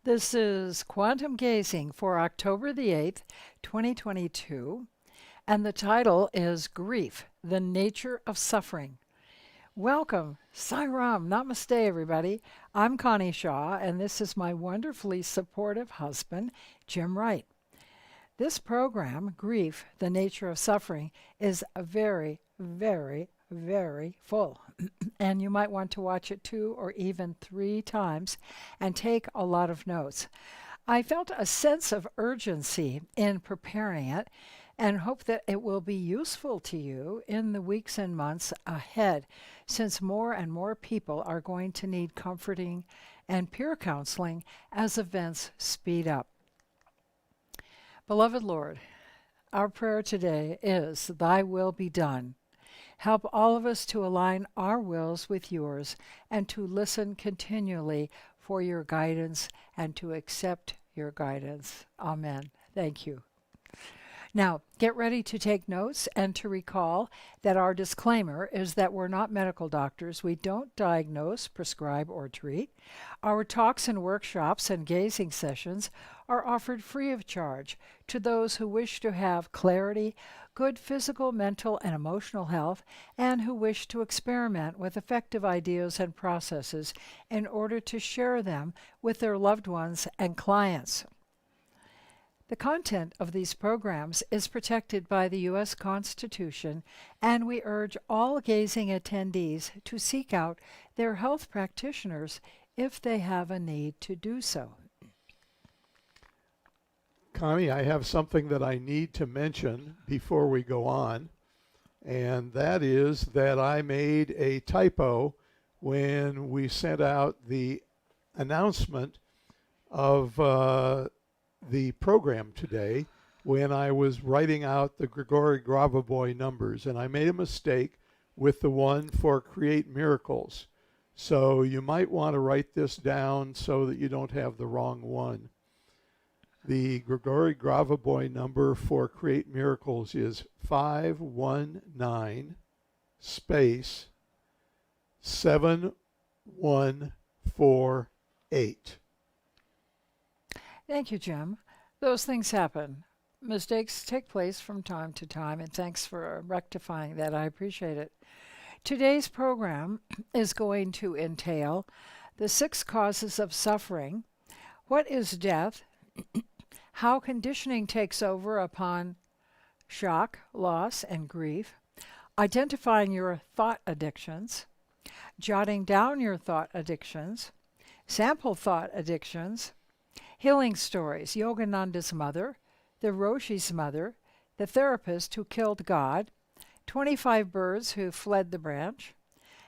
This is Quantum Gazing for October the 8th, 2022, and the title is Grief, the Nature of Suffering. Welcome, Sairam, Namaste, everybody. I'm Connie Shaw, and this is my wonderfully supportive husband, Jim Wright. This program, Grief, the Nature of Suffering, is very full. And you might want to watch it 2 or even 3 times and take a lot of notes. I felt a sense of urgency in preparing it and hope that it will be useful to you in the weeks and months ahead, since more and more people are going to need comforting and peer counseling as events speed up. Beloved Lord, our prayer today is, Thy will be done. Help all of us to align our wills with yours and to listen continually for your guidance and to accept your guidance. Amen. Thank you. Now, get ready to take notes and to recall that our disclaimer is that we're not medical doctors. We don't diagnose, prescribe, or treat. Our talks and workshops and gazing sessions are offered free of charge to those who wish to have clarity, good physical, mental, and emotional health, and who wish to experiment with effective ideas and processes in order to share them with their loved ones and clients. The content of these programs is protected by the U.S. Constitution, and we urge all gazing attendees to seek out their health practitioners if they have a need to do so. Connie, I have something that I need to mention before we go on, and that is that I made a typo when we sent out the announcement of the program today when I was writing out the Grigori Gravovoy numbers, and I made a mistake with the one for Create Miracles. So you might want to write this down so that you don't have the wrong one. The Grigori Gravovoy number for Create Miracles is 519 space 7148. Thank you, Jim. Those things happen. Mistakes take place from time to time, and thanks for rectifying that. I appreciate it. Today's program is going to entail the 6 causes of suffering, what is death, how conditioning takes over upon shock, loss, and grief, identifying your thought addictions, jotting down your thought addictions, sample thought addictions, healing stories, Yogananda's mother, the Roshi's mother, the therapist who killed God, 25 birds who fled the branch,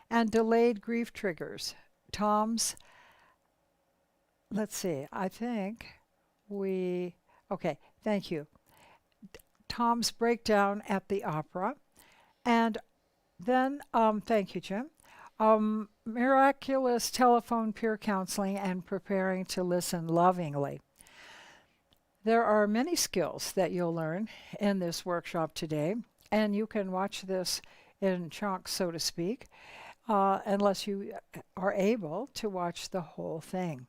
and delayed grief triggers. Tom's, let's see, I think okay, thank you. Tom's breakdown at the opera, and then, thank you, Jim. Miraculous telephone peer counseling and preparing to listen lovingly. There are many skills that you'll learn in this workshop today, and you can watch this in chunks, so to speak, unless you are able to watch the whole thing.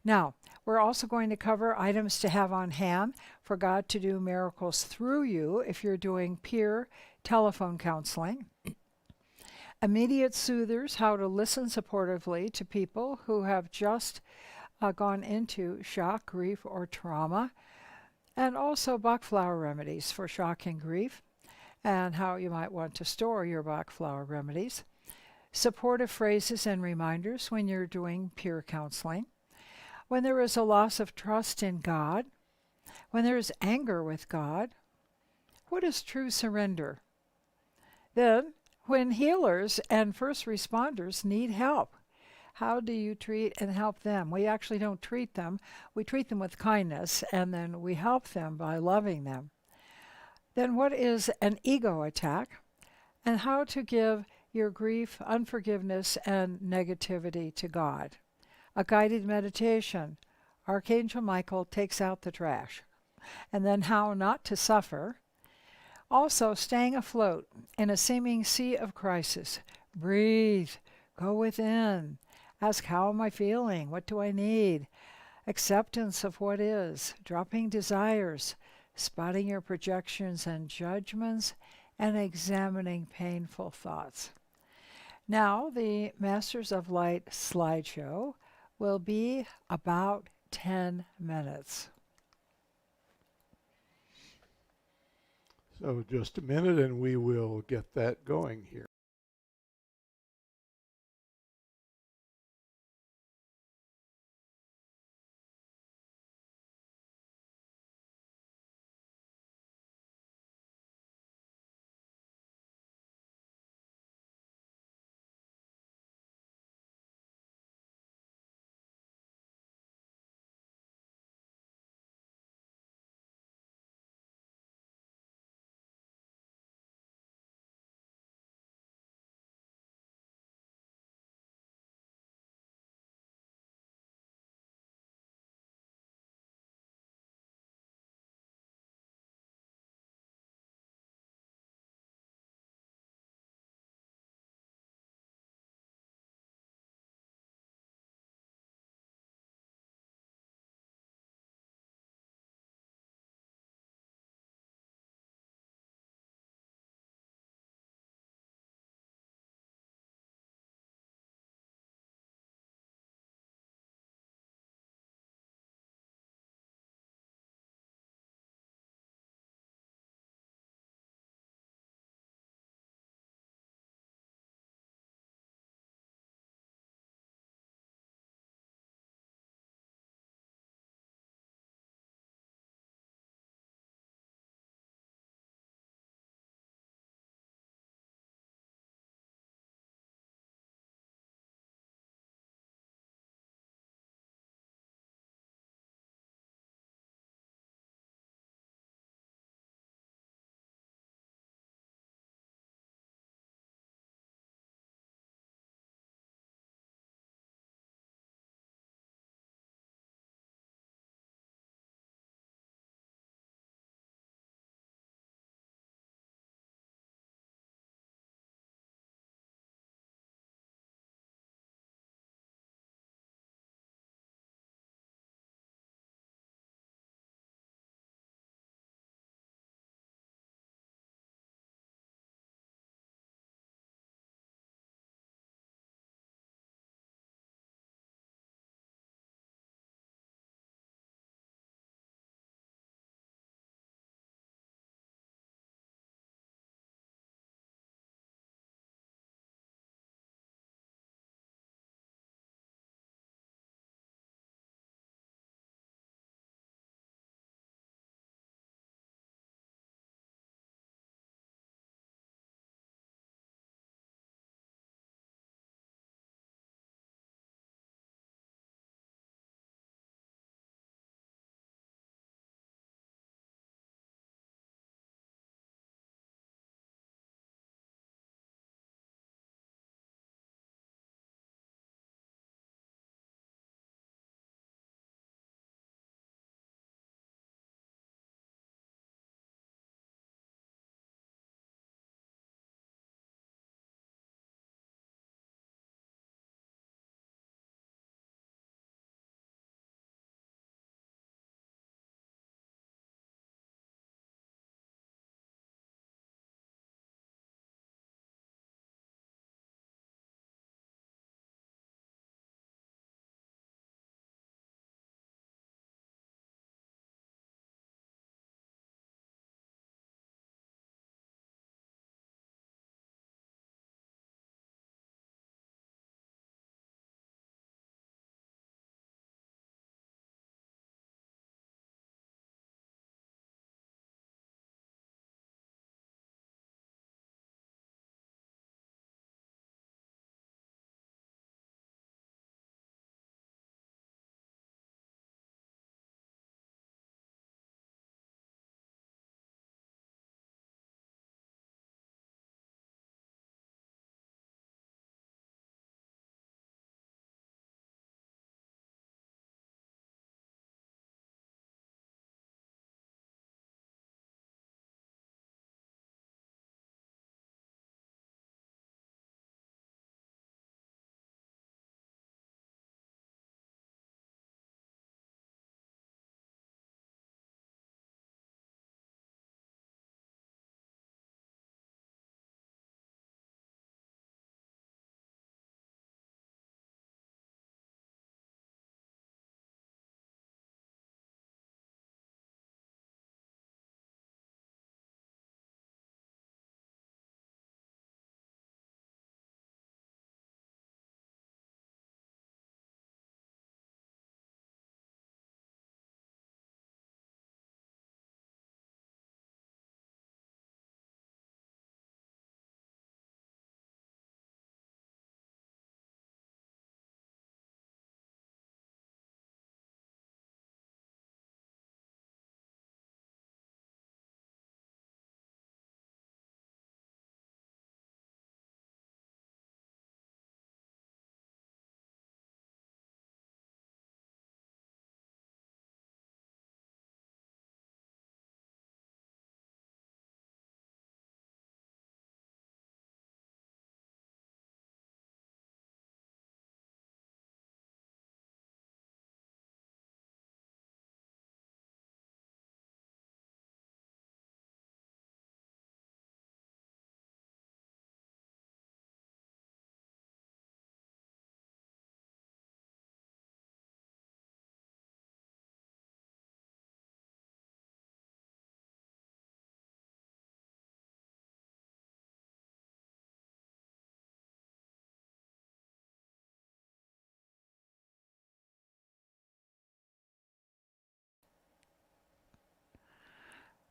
Now, we're also going to cover items to have on hand for God to do miracles through you if you're doing peer telephone counseling. Immediate soothers, how to listen supportively to people who have just gone into shock, grief, or trauma. And also Bach flower remedies for shock and grief, and how you might want to store your Bach flower remedies. Supportive phrases and reminders when you're doing peer counseling. When there is a loss of trust in God. When there is anger with God. What is true surrender? Then, when healers and first responders need help, how do you treat and help them? We actually don't treat them. We treat them with kindness, and then we help them by loving them. Then what is an ego attack? And how to give your grief, unforgiveness, and negativity to God. A guided meditation. Archangel Michael takes out the trash. And then how not to suffer. Also, staying afloat in a seeming sea of crisis. Breathe. Go within. Ask, how am I feeling? What do I need? acceptance of what is, dropping desires, spotting your projections and judgments, and examining painful thoughts. Now, the Masters of Light slideshow will be about 10 minutes. So just a minute and we will get that going here.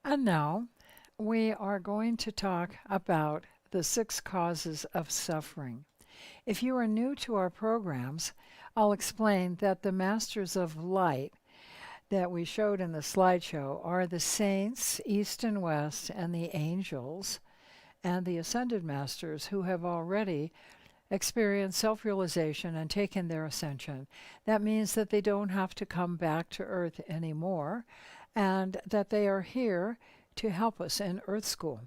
And now we are going to talk about the 6 causes of suffering. If you are new to our programs, I'll explain that the masters of light that we showed in the slideshow are the saints, east and west, and the angels, and the ascended masters who have already experienced self-realization and taken their ascension. That means that they don't have to come back to Earth anymore, and that they are here to help us in Earth School.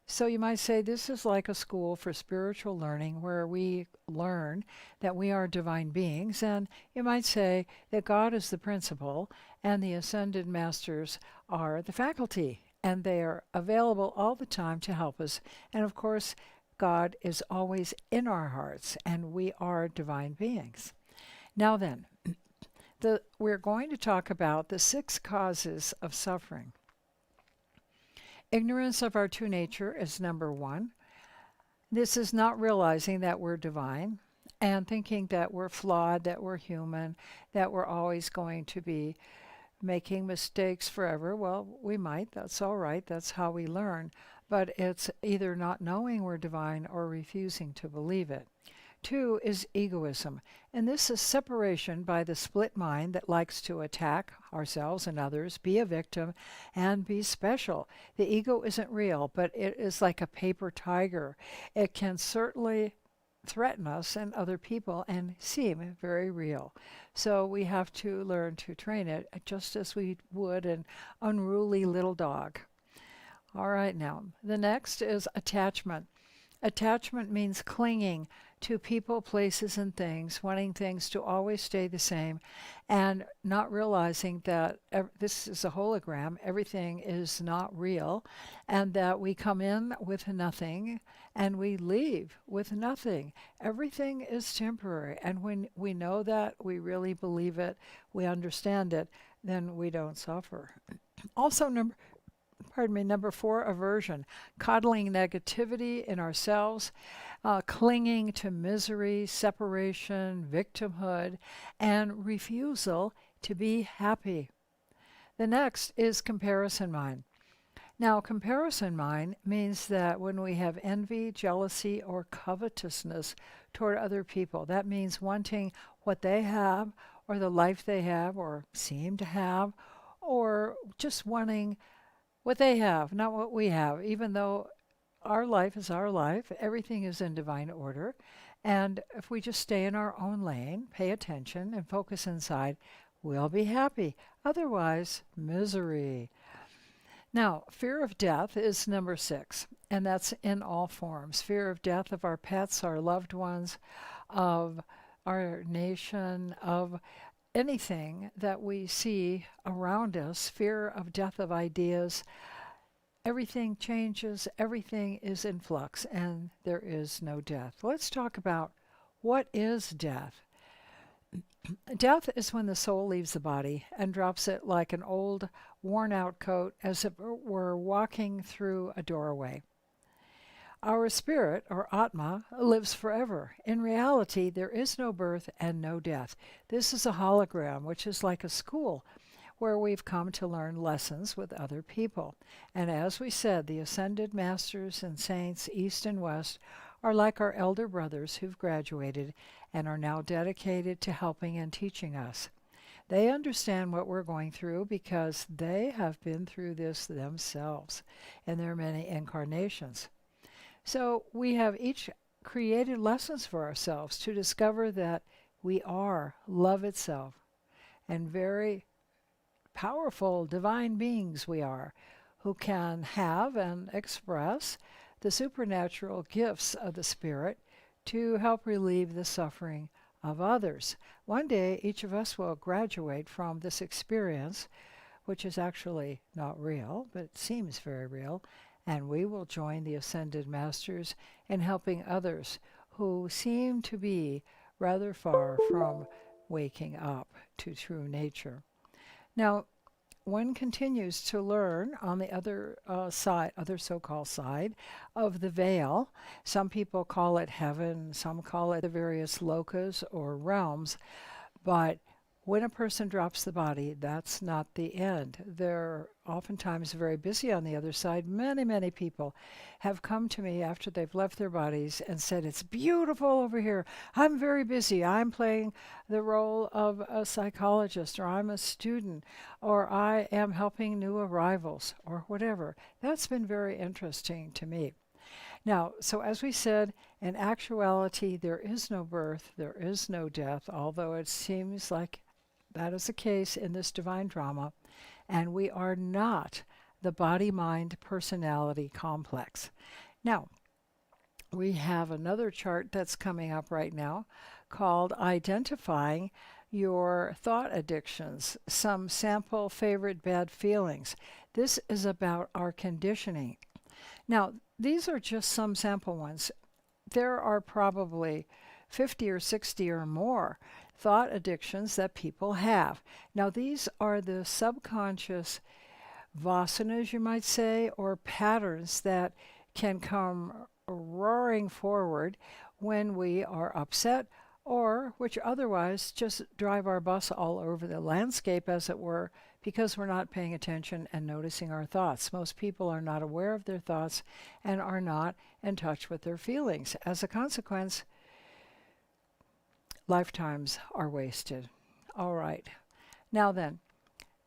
So you might say this is like a school for spiritual learning where we learn that we are divine beings, and you might say that God is the principal and the ascended masters are the faculty, and they are available all the time to help us. And of course, God is always in our hearts, and we are divine beings. Now then, we're going to talk about the 6 causes of suffering. Ignorance of our true nature is number 1. This is not realizing that we're divine and thinking that we're flawed, that we're human, that we're always going to be making mistakes forever. Well, we might. That's all right. That's how we learn. But it's either not knowing we're divine or refusing to believe it. 2 is egoism, and this is separation by the split mind that likes to attack ourselves and others, be a victim, and be special. The ego isn't real, but it is like a paper tiger. It can certainly threaten us and other people and seem very real. So we have to learn to train it just as we would an unruly little dog. All right, now, the next is attachment. Attachment means clinging to people, places, and things, wanting things to always stay the same, and not realizing that this is a hologram, everything is not real, and that we come in with nothing and we leave with nothing. Everything is temporary, and when we know that, we really believe it, we understand it, then we don't suffer. Also, number 4, aversion, coddling negativity in ourselves, clinging to misery, separation, victimhood, and refusal to be happy. The next is comparison mind. Now, comparison mind means that when we have envy, jealousy, or covetousness toward other people, that means wanting what they have, or the life they have, or seem to have, or just wanting what they have, not what we have, even though our life is our life, everything is in divine order. And if we just stay in our own lane, pay attention, and focus inside, we'll be happy. Otherwise, misery. Now, fear of death is number 6, and that's in all forms. Fear of death of our pets, our loved ones, of our nation, of anything that we see around us, fear of death of ideas. Everything changes, everything is in flux, and there is no death. Let's talk about what is death. Death is when the soul leaves the body and drops it like an old, worn-out coat as if it were walking through a doorway. Our spirit, or Atma, lives forever. In reality, there is no birth and no death. This is a hologram, which is like a school where we've come to learn lessons with other people. And as we said, the ascended masters and saints, east and west, are like our elder brothers who've graduated and are now dedicated to helping and teaching us. They understand what we're going through because they have been through this themselves in their many incarnations. So we have each created lessons for ourselves to discover that we are love itself, and very powerful divine beings we are, who can have and express the supernatural gifts of the Spirit to help relieve the suffering of others. One day, each of us will graduate from this experience, which is actually not real, but it seems very real, and we will join the Ascended Masters in helping others who seem to be rather far from waking up to true nature. Now, one continues to learn on the other so-called side of the veil. Some people call it heaven, some call it the various lokas or realms, but When a person drops the body, that's not the end. They're oftentimes very busy on the other side. Many, many people have come to me after they've left their bodies and said, "It's beautiful over here. I'm very busy. I'm playing the role of a psychologist, or I'm a student, or I am helping new arrivals," or whatever. That's been very interesting to me. Now, so as we said, in actuality, there is no birth, there is no death, although it seems like that is the case in this divine drama, and we are not the body-mind personality complex. Now, we have another chart that's coming up right now called Identifying Your Thought Addictions, Some Sample Favorite Bad Feelings. This is about our conditioning. Now, these are just some sample ones. There are probably 50 or 60 or more thought addictions that people have. Now, these are the subconscious vasanas, you might say, or patterns that can come roaring forward when we are upset, or which otherwise just drive our bus all over the landscape, as it were, because we're not paying attention and noticing our thoughts. Most people are not aware of their thoughts and are not in touch with their feelings. As a consequence, lifetimes are wasted. All right. Now then,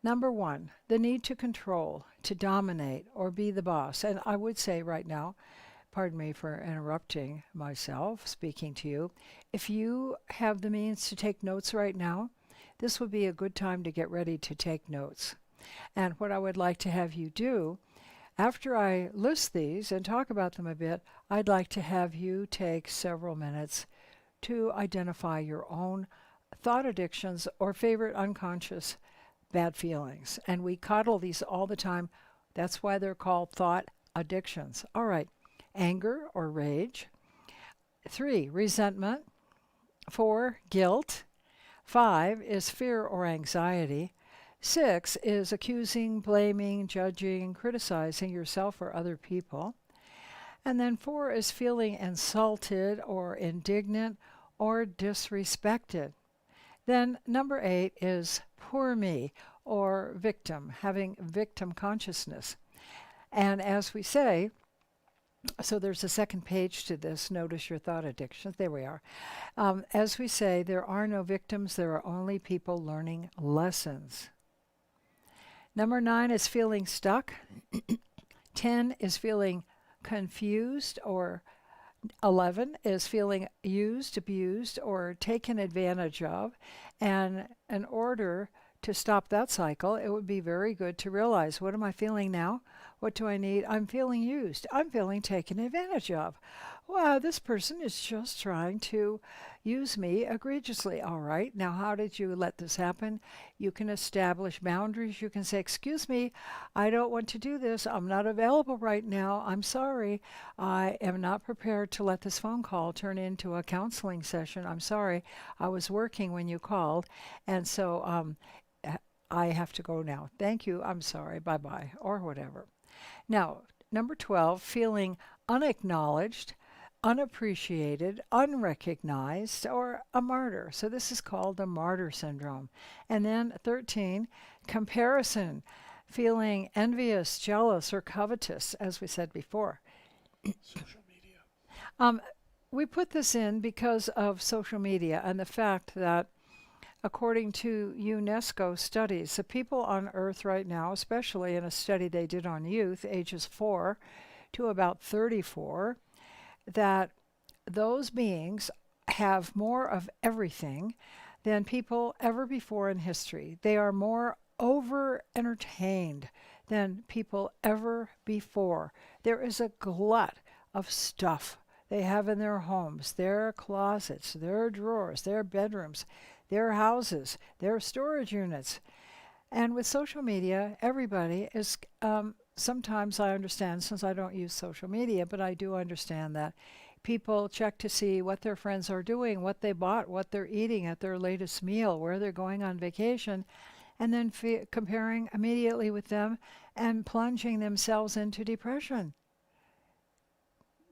number one, the need to control, to dominate, or be the boss. And I would say right now, pardon me for interrupting myself, speaking to you, if you have the means to take notes right now, this would be a good time to get ready to take notes. And what I would like to have you do, after I list these and talk about them a bit, I'd like to have you take several minutes to identify your own thought addictions or favorite unconscious bad feelings. And we coddle these all the time. That's why they're called thought addictions. All right. Anger or rage. 3, resentment. 4, guilt. 5 is fear or anxiety. 6 is accusing, blaming, judging, criticizing yourself or other people. And then 4 is feeling insulted or indignant or disrespected. Then number 8 is poor me or victim, having victim consciousness. And as we say, so there's a second page to this, notice your thought addictions. There we are. As we say, there are no victims, there are only people learning lessons. Number 9 is feeling stuck. 10 is feeling confused, or 11 is feeling used, abused, or taken advantage of. And in order to stop that cycle, it would be very good to realize, what am I feeling now? What do I need? I'm feeling used. I'm feeling taken advantage of. Wow, this person is just trying to use me egregiously. All right, now how did you let this happen? You can establish boundaries. You can say, excuse me, I don't want to do this. I'm not available right now. I'm sorry. I am not prepared to let this phone call turn into a counseling session. I'm sorry. I was working when you called, and so I have to go now. Thank you. I'm sorry. Bye-bye, or whatever. Now, number 12, feeling unacknowledged, unappreciated, unrecognized, or a martyr. So this is called the martyr syndrome. And then 13, comparison, feeling envious, jealous, or covetous, as we said before. Social media. We put this in because of social media and the fact that, according to UNESCO studies, the people on Earth right now, especially in a study they did on youth, ages 4 to about 34, that those beings have more of everything than people ever before in history. They are more over-entertained than people ever before. There is a glut of stuff they have in their homes, their closets, their drawers, their bedrooms, their houses, their storage units. And with social media, everybody is, sometimes I understand, since I don't use social media, but I do understand that people check to see what their friends are doing, what they bought, what they're eating at their latest meal, where they're going on vacation, and then comparing immediately with them and plunging themselves into depression.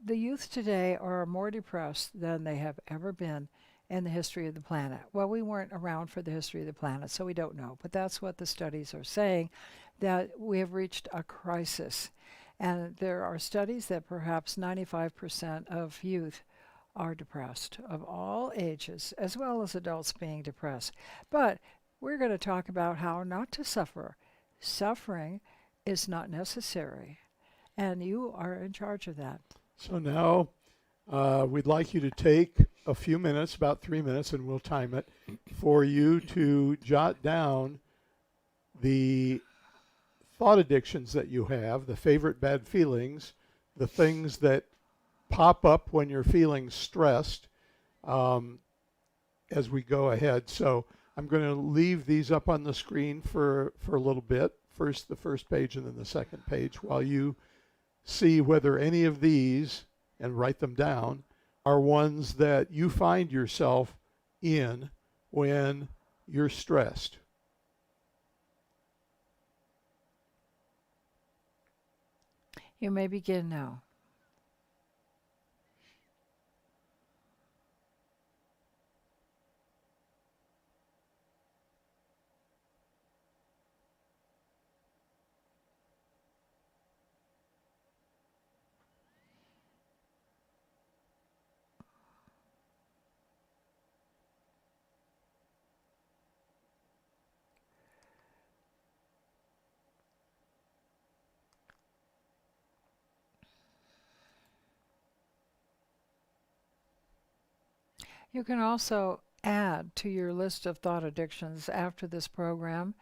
The youth today are more depressed than they have ever been in the history of the planet. Well, we weren't around for the history of the planet, so we don't know. But that's what the studies are saying, that we have reached a crisis. And there are studies that perhaps 95% of youth are depressed, of all ages, as well as adults being depressed. But we're going to talk about how not to suffer. Suffering is not necessary, and you are in charge of that. So now we'd like you to take a few minutes, about 3 minutes, and we'll time it, for you to jot down the thought addictions that you have, the favorite bad feelings, the things that pop up when you're feeling stressed as we go ahead. So I'm going to leave these up on the screen for a little bit, first the first page and then the second page, while you see whether any of these, and write them down, are ones that you find yourself in when you're stressed. You may begin now. You can also add to your list of thought addictions after this program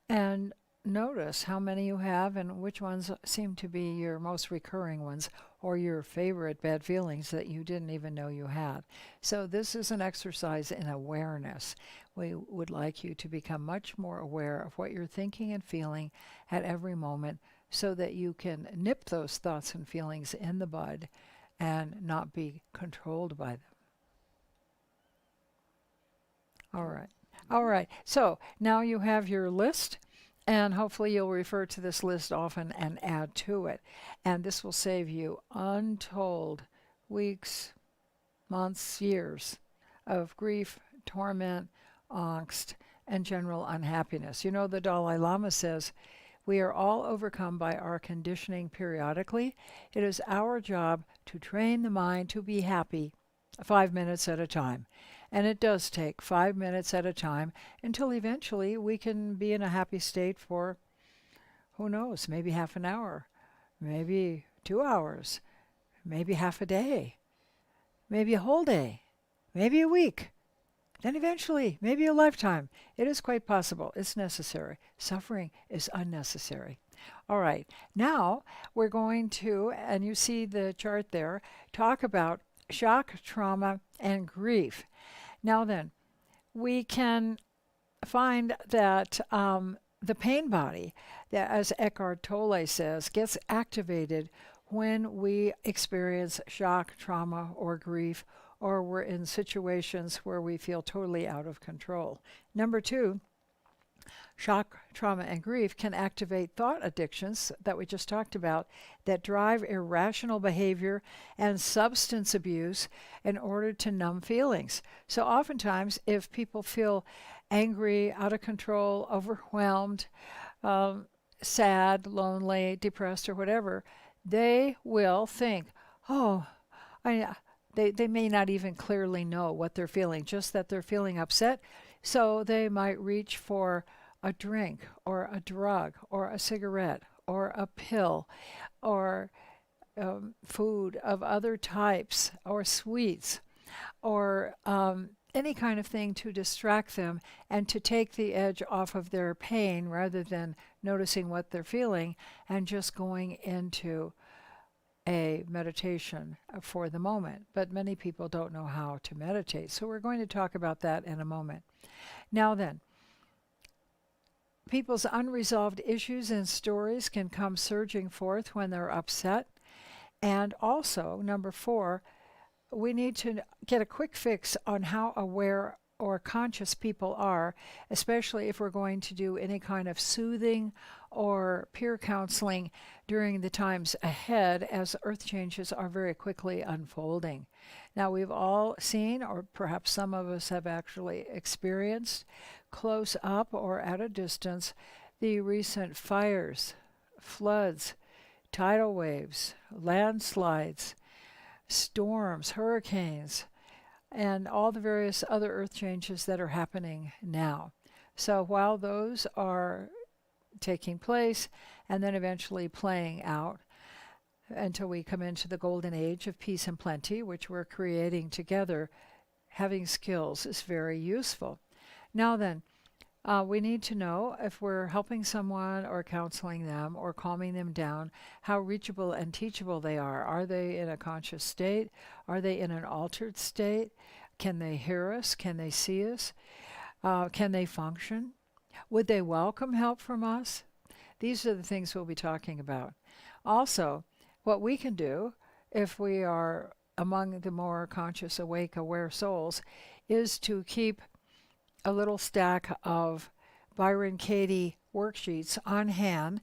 and notice how many you have and which ones seem to be your most recurring ones or your favorite bad feelings that you didn't even know you had. So this is an exercise in awareness. We would like you to become much more aware of what you're thinking and feeling at every moment so that you can nip those thoughts and feelings in the bud and not be controlled by them. All right. All right. So now you have your list, and hopefully you'll refer to this list often and add to it. And this will save you untold weeks, months, years of grief, torment, angst, and general unhappiness. You know, the Dalai Lama says, we are all overcome by our conditioning periodically. It is our job to train the mind to be happy 5 minutes at a time. And it does take 5 minutes at a time until eventually we can be in a happy state for, who knows, maybe half an hour, maybe 2 hours, maybe half a day, maybe a whole day, maybe a week, then eventually maybe a lifetime. It is quite possible. It's necessary. Suffering is unnecessary. All right, now we're going to, and you see the chart there, talk about shock, trauma, and grief. Now then, we can find that the pain body, that, as Eckhart Tolle says, gets activated when we experience shock, trauma, or grief, or we're in situations where we feel totally out of control. Number two, shock, trauma, and grief can activate thought addictions that we just talked about that drive irrational behavior and substance abuse in order to numb feelings. So oftentimes, if people feel angry, out of control, overwhelmed, sad, lonely, depressed, or whatever, they will think, oh, they may not even clearly know what they're feeling, just that they're feeling upset. So they might reach for a drink or a drug or a cigarette or a pill or food of other types or sweets or any kind of thing to distract them and to take the edge off of their pain rather than noticing what they're feeling and just going into a meditation for the moment. But many people don't know how to meditate. So we're going to talk about that in a moment. Now then, people's unresolved issues and stories can come surging forth when they're upset. And also, number four, we need to get a quick fix on how aware or conscious people are, especially if we're going to do any kind of soothing or peer counseling during the times ahead as earth changes are very quickly unfolding. Now, we've all seen, or perhaps some of us have actually experienced, close up or at a distance, the recent fires, floods, tidal waves, landslides, storms, hurricanes, and all the various other earth changes that are happening now. So while those are taking place and then eventually playing out until we come into the golden age of peace and plenty, which we're creating together, having skills is very useful. Now then, we need to know if we're helping someone or counseling them or calming them down, how reachable and teachable they are. Are they in a conscious state? Are they in an altered state? Can they hear us? Can they see us? Can they function? Would they welcome help from us? These are the things we'll be talking about. Also, what we can do if we are among the more conscious, awake, aware souls is to keep a little stack of Byron Katie worksheets on hand,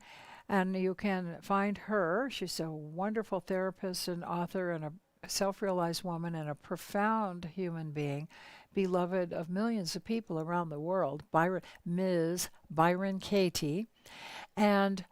and you can find her. She's a wonderful therapist and author and a self-realized woman and a profound human being, beloved of millions of people around the world, Ms. Byron Katie, and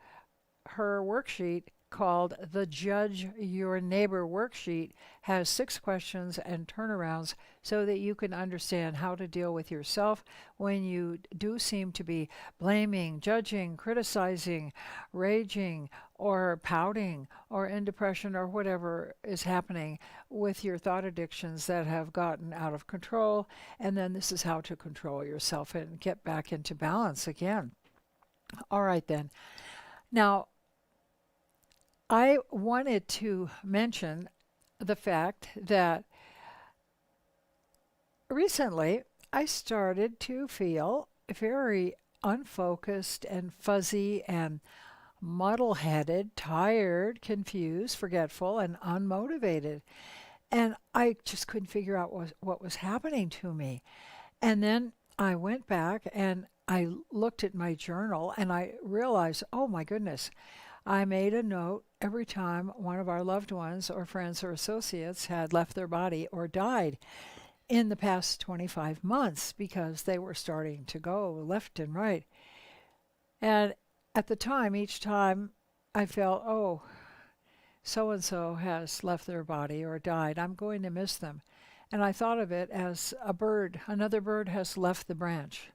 her worksheet called the Judge Your Neighbor worksheet has 6 questions and turnarounds so that you can understand how to deal with yourself when you do seem to be blaming, judging, criticizing, raging, or pouting, or in depression, or whatever is happening with your thought addictions that have gotten out of control. And then this is how to control yourself and get back into balance again. All right then. Now, I wanted to mention the fact that recently I started to feel very unfocused and fuzzy and muddle-headed, tired, confused, forgetful, and unmotivated. And I just couldn't figure out what was happening to me. And then I went back and I looked at my journal and I realized, oh my goodness, I made a note every time one of our loved ones or friends or associates had left their body or died in the past 25 months because they were starting to go left and right. And at the time, each time I felt, oh, so-and-so has left their body or died. I'm going to miss them. And I thought of it as a bird. Another bird has left the branch.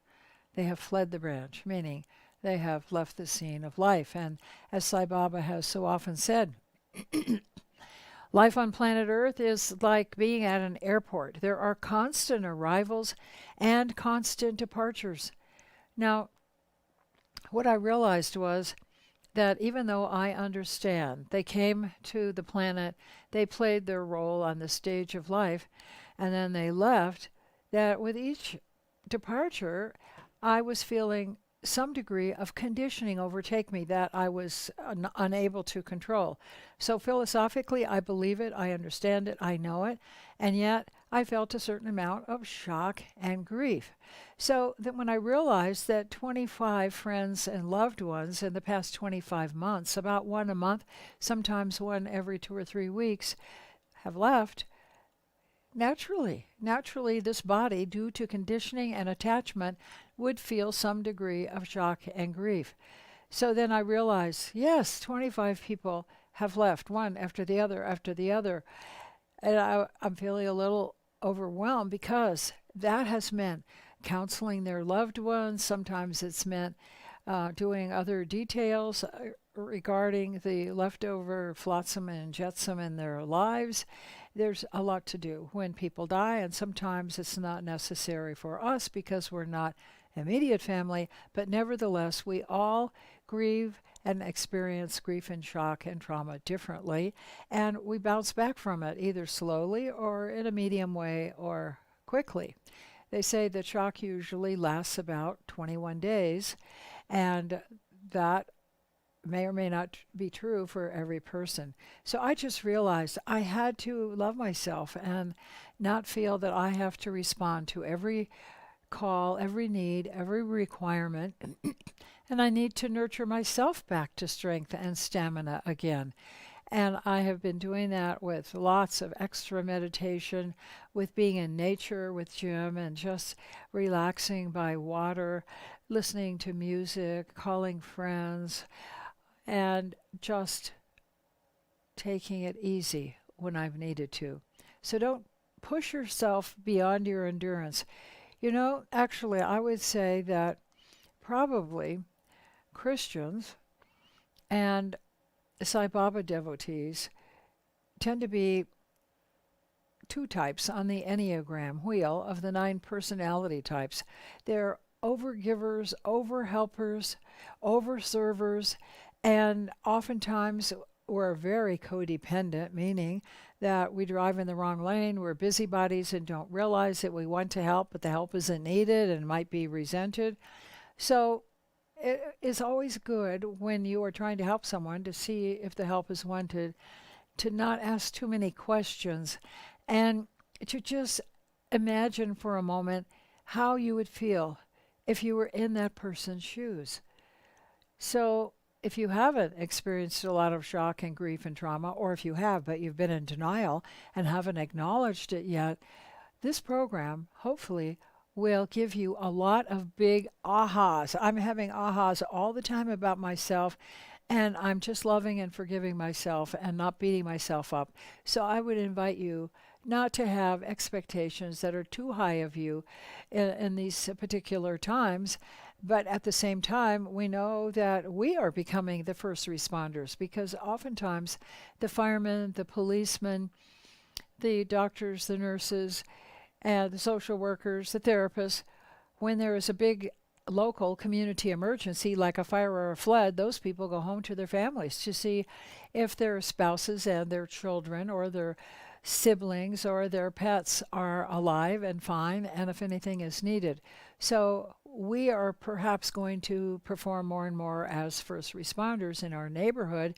They have fled the branch, meaning they have left the scene of life. And as Sai Baba has so often said, life on planet Earth is like being at an airport. There are constant arrivals and constant departures. Now, what I realized was that even though I understand they came to the planet, they played their role on the stage of life, and then they left, that with each departure, I was feeling some degree of conditioning overtake me that I was unable to control. So philosophically, I believe it, I understand it, I know it, and yet I felt a certain amount of shock and grief. So that when I realized that 25 friends and loved ones in the past 25 months, about one a month, sometimes one every 2 or 3 weeks, have left, naturally, this body, due to conditioning and attachment, would feel some degree of shock and grief. So then I realized, yes, 25 people have left, one after the other after the other. And I'm feeling a little overwhelmed because that has meant counseling their loved ones. Sometimes it's meant doing other details regarding the leftover flotsam and jetsam in their lives. There's a lot to do when people die, and sometimes it's not necessary for us because we're not immediate family, but nevertheless, we all grieve and experience grief and shock and trauma differently, and we bounce back from it either slowly or in a medium way or quickly. They say that shock usually lasts about 21 days, and that may or may not be true for every person. So I just realized I had to love myself and not feel that I have to respond to every call, every need, every requirement. And I need to nurture myself back to strength and stamina again. And I have been doing that with lots of extra meditation, with being in nature with Jim, and just relaxing by water, listening to music, calling friends, and just taking it easy when I've needed to. So don't push yourself beyond your endurance. You know, actually, I would say that probably Christians and Sai Baba devotees tend to be two types on the Enneagram wheel of the 9 personality types. They're overgivers, overhelpers, overservers, and oftentimes we're very codependent, meaning that we drive in the wrong lane, we're busybodies and don't realize that we want to help, but the help isn't needed and might be resented. So it is always good when you are trying to help someone to see if the help is wanted, to not ask too many questions, and to just imagine for a moment how you would feel if you were in that person's shoes. So if you haven't experienced a lot of shock and grief and trauma, or if you have, but you've been in denial and haven't acknowledged it yet, this program hopefully will give you a lot of big ahas. I'm having ahas all the time about myself, and I'm just loving and forgiving myself and not beating myself up. So I would invite you not to have expectations that are too high of you in these particular times. But at the same time, we know that we are becoming the first responders, because oftentimes the firemen, the policemen, the doctors, the nurses, and the social workers, the therapists, when there is a big local community emergency like a fire or a flood, those people go home to their families to see if their spouses and their children or their siblings or their pets are alive and fine, and if anything is needed. So we are perhaps going to perform more and more as first responders in our neighborhood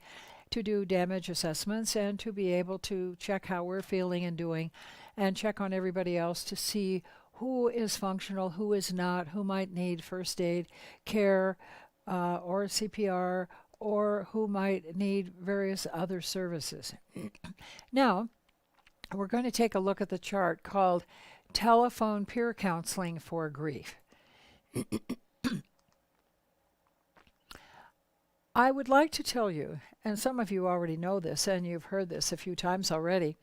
to do damage assessments and to be able to check how we're feeling and doing, and check on everybody else to see who is functional, who is not, who might need first aid care or CPR, or who might need various other services. Now, we're going to take a look at the chart called Telephone Peer Counseling for Grief. I would like to tell you, and some of you already know this and you've heard this a few times already,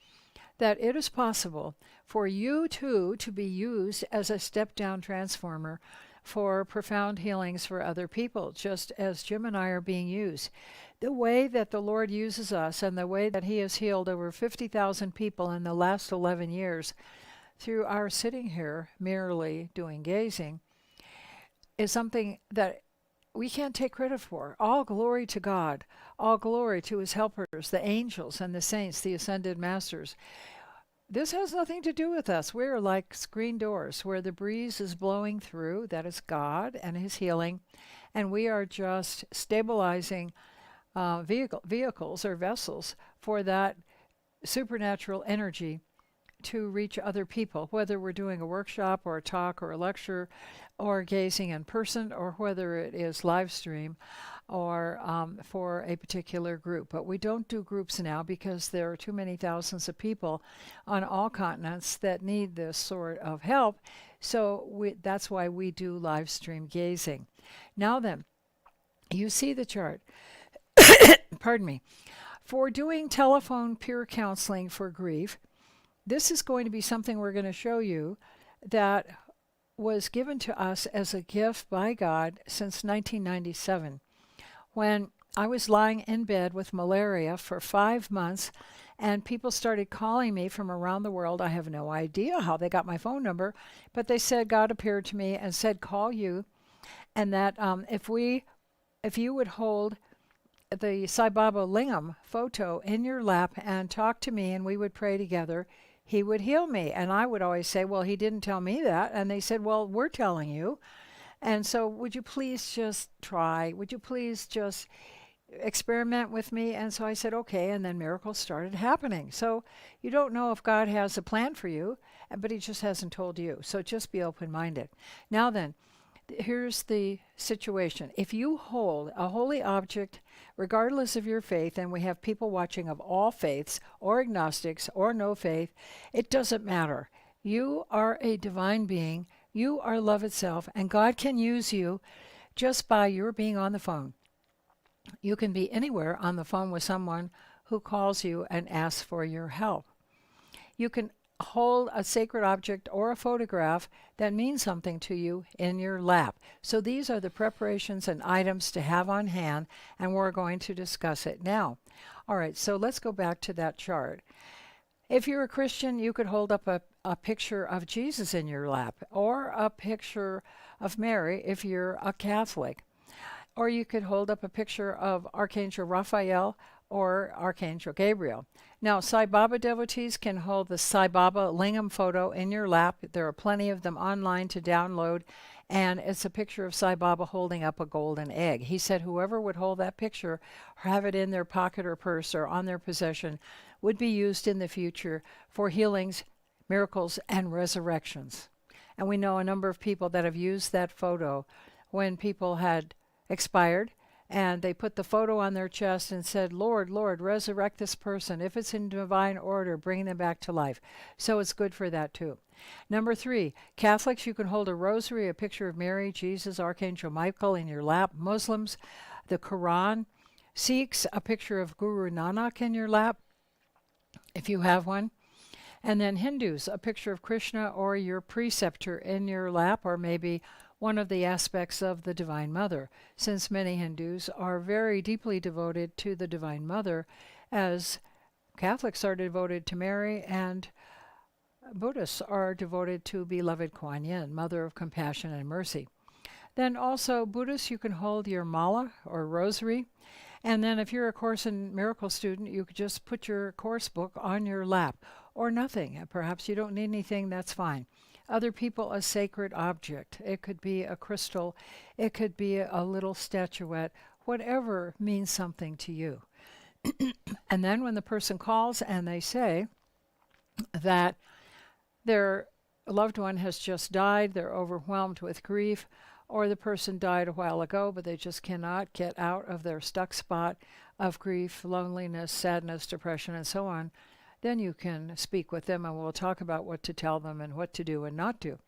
that it is possible for you too to be used as a step-down transformer for profound healings for other people, just as Jim and I are being used. The way that the Lord uses us and the way that He has healed over 50,000 people in the last 11 years through our sitting here merely doing gazing is something that we can't take credit for. All glory to God, all glory to His helpers, the angels and the saints, the ascended masters. This has nothing to do with us. We're like screen doors where the breeze is blowing through. That is God and His healing. And we are just stabilizing vehicles or vessels for that supernatural energy to reach other people, whether we're doing a workshop or a talk or a lecture or gazing in person, or whether it is live stream or for a particular group. But we don't do groups now because there are too many thousands of people on all continents that need this sort of help. So that's why we do live stream gazing. Now then, you see the chart. Pardon me. For doing telephone peer counseling for grief, this is going to be something we're going to show you that was given to us as a gift by God since 1997. When I was lying in bed with malaria for 5 months, and people started calling me from around the world. I have no idea how they got my phone number, but they said God appeared to me and said, call you, and that if you would hold the Sai Baba Lingam photo in your lap and talk to me and we would pray together, He would heal me. And I would always say, well, He didn't tell me that. And they said, well, we're telling you. And so would you please just try? Would you please just experiment with me. And so I said, okay. And then miracles started happening. So you don't know if God has a plan for you, but he just hasn't told you. So just be open-minded. Now then, here's the situation. If you hold a holy object, regardless of your faith, and we have people watching of all faiths, or agnostics, or no faith, it doesn't matter. You are a divine being. You are love itself, and God can use you just by your being on the phone. You can be anywhere on the phone with someone who calls you and asks for your help. You can hold a sacred object or a photograph that means something to you in your lap. So these are the preparations and items to have on hand, and we're going to discuss it now. All right, so let's go back to that chart. If you're a Christian, you could hold up a picture of Jesus in your lap, or a picture of Mary if you're a Catholic. Or you could hold up a picture of Archangel Raphael or Archangel Gabriel. Now, Sai Baba devotees can hold the Sai Baba lingam photo in your lap. There are plenty of them online to download, and it's a picture of Sai Baba holding up a golden egg. He said whoever would hold that picture, or have it in their pocket or purse or on their possession, would be used in the future for healings, miracles, and resurrections. And we know a number of people that have used that photo when people had expired, and they put the photo on their chest and said, Lord, Lord, resurrect this person. If it's in divine order, bring them back to life. So it's good for that too. Number 3, Catholics, you can hold a rosary, a picture of Mary, Jesus, Archangel Michael in your lap. Muslims, the Quran. Sikhs, a picture of Guru Nanak in your lap, if you have one. And then Hindus, a picture of Krishna or your preceptor in your lap, or maybe one of the aspects of the Divine Mother, since many Hindus are very deeply devoted to the Divine Mother, as Catholics are devoted to Mary, and Buddhists are devoted to beloved Kuan Yin, Mother of Compassion and Mercy. Then also Buddhists, you can hold your mala or rosary. And then if you're a Course in Miracles student, you could just put your course book on your lap, or nothing. Perhaps you don't need anything, that's fine. Other people, a sacred object. It could be a crystal, it could be a little statuette, whatever means something to you. And then when the person calls and they say that their loved one has just died, they're overwhelmed with grief, or the person died a while ago, but they just cannot get out of their stuck spot of grief, loneliness, sadness, depression, and so on, then you can speak with them, and we'll talk about what to tell them and what to do and not do.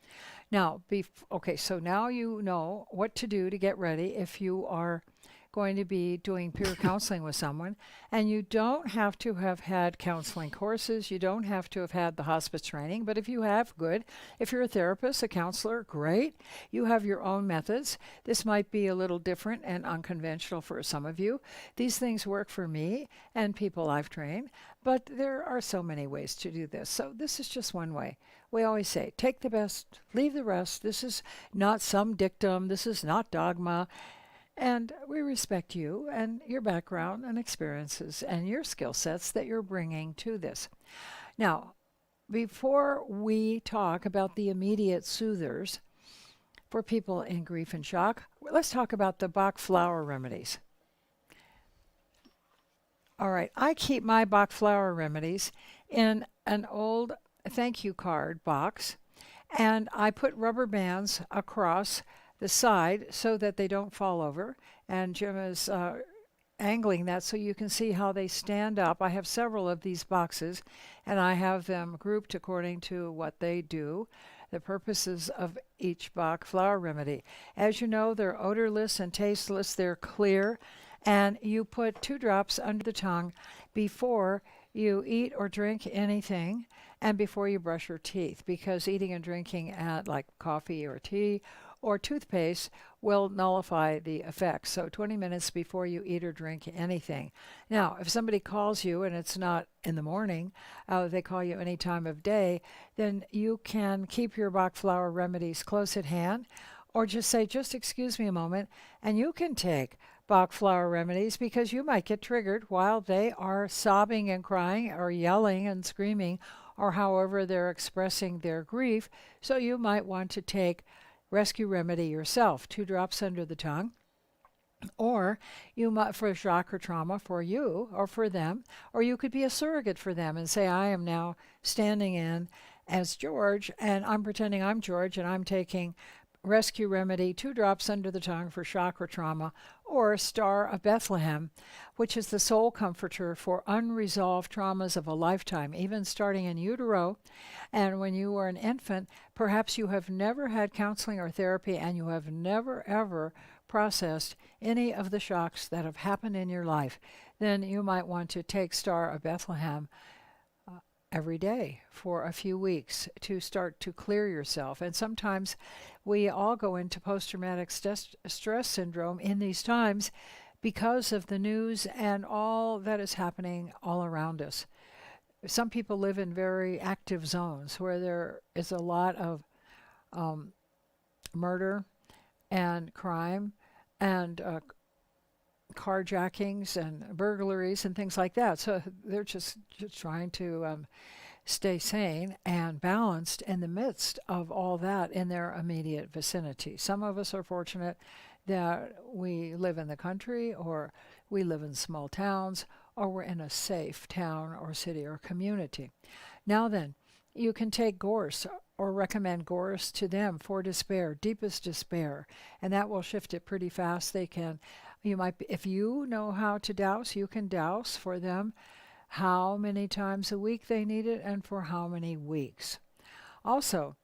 Now, okay, so now you know what to do to get ready if you are going to be doing peer counseling with someone. And you don't have to have had counseling courses. You don't have to have had the hospice training. But if you have, good. If you're a therapist, a counselor, great. You have your own methods. This might be a little different and unconventional for some of you. These things work for me and people I've trained. But there are so many ways to do this. So this is just one way. We always say, take the best, leave the rest. This is not some dictum. This is not dogma. And we respect you and your background and experiences and your skill sets that you're bringing to this. Now, before we talk about the immediate soothers for people in grief and shock, let's talk about the Bach flower remedies. All right, I keep my Bach flower remedies in an old thank you card box, and I put rubber bands across the side so that they don't fall over. And Jim is angling that so you can see how they stand up. I have several of these boxes, and I have them grouped according to what they do, the purposes of each Bach flower remedy. As you know, they're odorless and tasteless. They're clear, and you put 2 drops under the tongue before you eat or drink anything and before you brush your teeth, because eating and drinking like coffee or tea or toothpaste will nullify the effects. So 20 minutes before you eat or drink anything. Now, if somebody calls you and it's not in the morning, they call you any time of day, then you can keep your Bach flower remedies close at hand, or just say, just excuse me a moment, and you can take Bach flower remedies, because you might get triggered while they are sobbing and crying or yelling and screaming, or however they're expressing their grief. So you might want to take rescue remedy yourself, 2 drops under the tongue, Or you might, for shock or trauma for you or for them, or you could be a surrogate for them and say, I am now standing in as George, and I'm pretending I'm George, and I'm taking rescue remedy 2 drops under the tongue for shock or trauma, or Star of Bethlehem, which is the soul comforter for unresolved traumas of a lifetime, even starting in utero. And when you were an infant, perhaps you have never had counseling or therapy, and you have never ever processed any of the shocks that have happened in your life. Then you might want to take Star of Bethlehem every day for a few weeks to start to clear yourself. And sometimes we all go into post-traumatic stress syndrome in these times because of the news and all that is happening all around us. Some people live in very active zones where there is a lot of murder and crime and carjackings and burglaries and things like that. So they're just trying to stay sane and balanced in the midst of all that in their immediate vicinity. Some of us are fortunate that we live in the country, or we live in small towns, or we're in a safe town or city or community. Now then, you can take gorse or recommend gorse to them for despair, deepest despair, and that will shift it pretty fast. You might be, if you know how to douse, you can douse for them how many times a week they need it and for how many weeks. Also,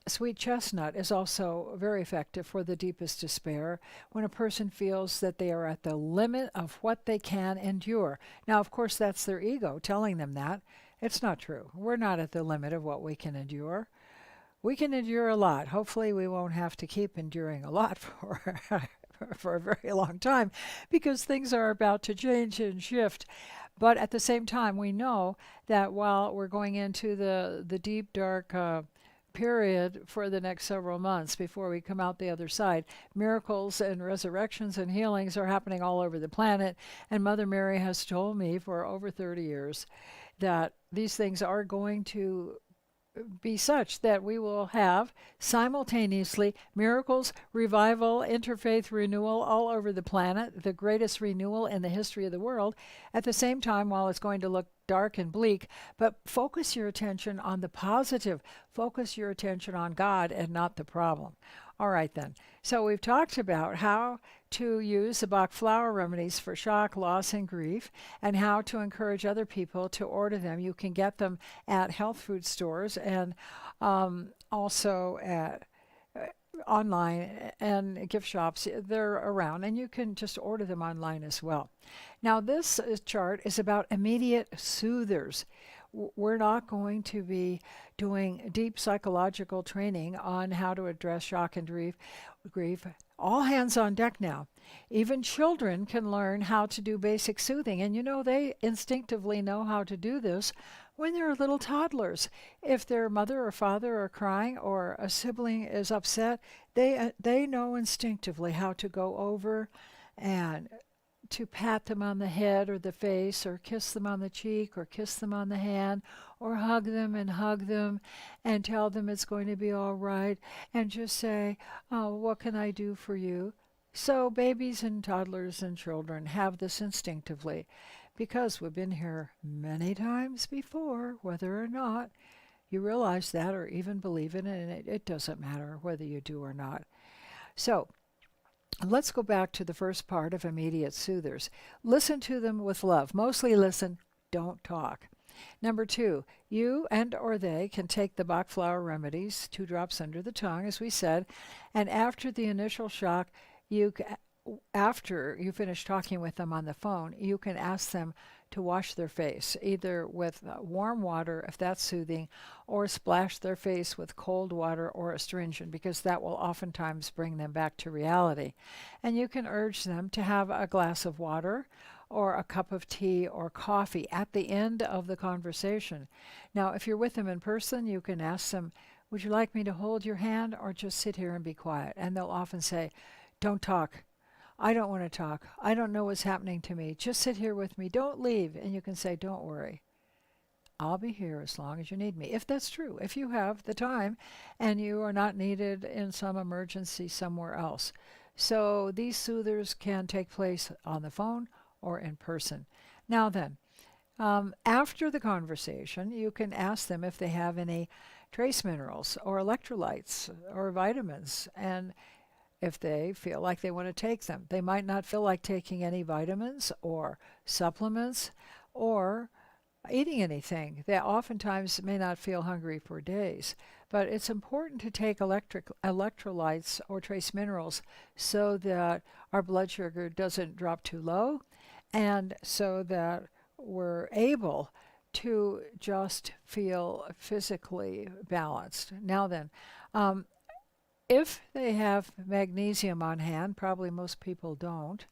sweet chestnut is also very effective for the deepest despair when a person feels that they are at the limit of what they can endure. Now, of course, that's their ego telling them that. It's not true. We're not at the limit of what we can endure. We can endure a lot. Hopefully, we won't have to keep enduring a lot for a very long time, because things are about to change and shift. But at the same time, we know that while we're going into the deep, dark period for the next several months before we come out the other side, miracles and resurrections and healings are happening all over the planet. And Mother Mary has told me for over 30 years that these things are going to be such that we will have simultaneously miracles, revival, interfaith renewal all over the planet, the greatest renewal in the history of the world, at the same time while it's going to look dark and bleak. But focus your attention on the positive. Focus your attention on God and not the problem. All right then. So we've talked about how to use the Bach flower remedies for shock, loss, and grief, and how to encourage other people to order them. You can get them at health food stores and also at online and gift shops. They're around, and you can just order them online as well. Now, this chart is about immediate soothers. We're not going to be doing deep psychological training on how to address shock and grief. All hands on deck now. Even children can learn how to do basic soothing. And they instinctively know how to do this when they're little toddlers. If their mother or father are crying or a sibling is upset, they know instinctively how to go over and to pat them on the head or the face, or kiss them on the cheek, or kiss them on the hand, or hug them and tell them it's going to be all right, and just say, oh, what can I do for you? So babies and toddlers and children have this instinctively, because we've been here many times before, whether or not you realize that or even believe in it, and it doesn't matter whether you do or not. So let's go back to the first part of immediate soothers. Listen to them with love. Mostly listen, don't talk. Number 2, you and or they can take the Bach flower remedies, 2 drops under the tongue, as we said, and after the initial shock, after you finish talking with them on the phone, you can ask them to wash their face, either with warm water, if that's soothing, or splash their face with cold water or astringent, because that will oftentimes bring them back to reality. And you can urge them to have a glass of water or a cup of tea or coffee at the end of the conversation. Now, if you're with them in person, you can ask them, would you like me to hold your hand or just sit here and be quiet? And they'll often say, don't talk. I don't want to talk. I don't know what's happening to me. Just sit here with me. Don't leave. And you can say, don't worry. I'll be here as long as you need me. If that's true, if you have the time and you are not needed in some emergency somewhere else. So these soothers can take place on the phone or in person. Now then, after the conversation, you can ask them if they have any trace minerals or electrolytes or vitamins, and if they feel like they want to take them. They might not feel like taking any vitamins or supplements or eating anything. They oftentimes may not feel hungry for days, but it's important to take electrolytes or trace minerals so that our blood sugar doesn't drop too low and so that we're able to just feel physically balanced. Now then, if they have magnesium on hand, probably most people don't,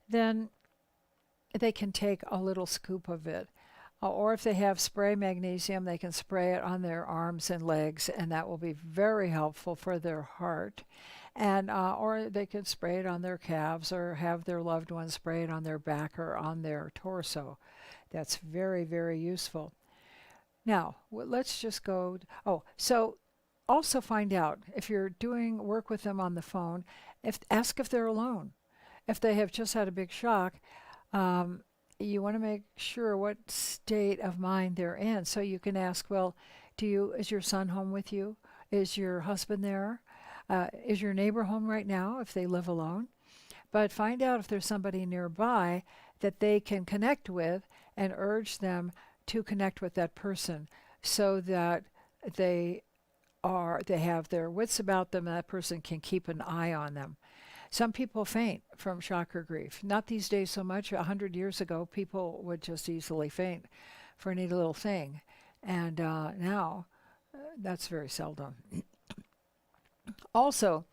then they can take a little scoop of it. Or if they have spray magnesium, they can spray it on their arms and legs, and that will be very helpful for their heart. And or they can spray it on their calves or have their loved ones spray it on their back or on their torso. That's very, very useful. Now, let's just go. So also find out if you're doing work with them on the phone, ask if they're alone. If they have just had a big shock, you want to make sure what state of mind they're in. So you can ask, well, is your son home with you? Is your husband there? Is your neighbor home right now if they live alone? But find out if there's somebody nearby that they can connect with and urge them to connect with that person so that they have their wits about them and that person can keep an eye on them. Some people faint from shock or grief. Not these days so much. 100 years ago, people would just easily faint for any little thing. And now, that's very seldom. Also,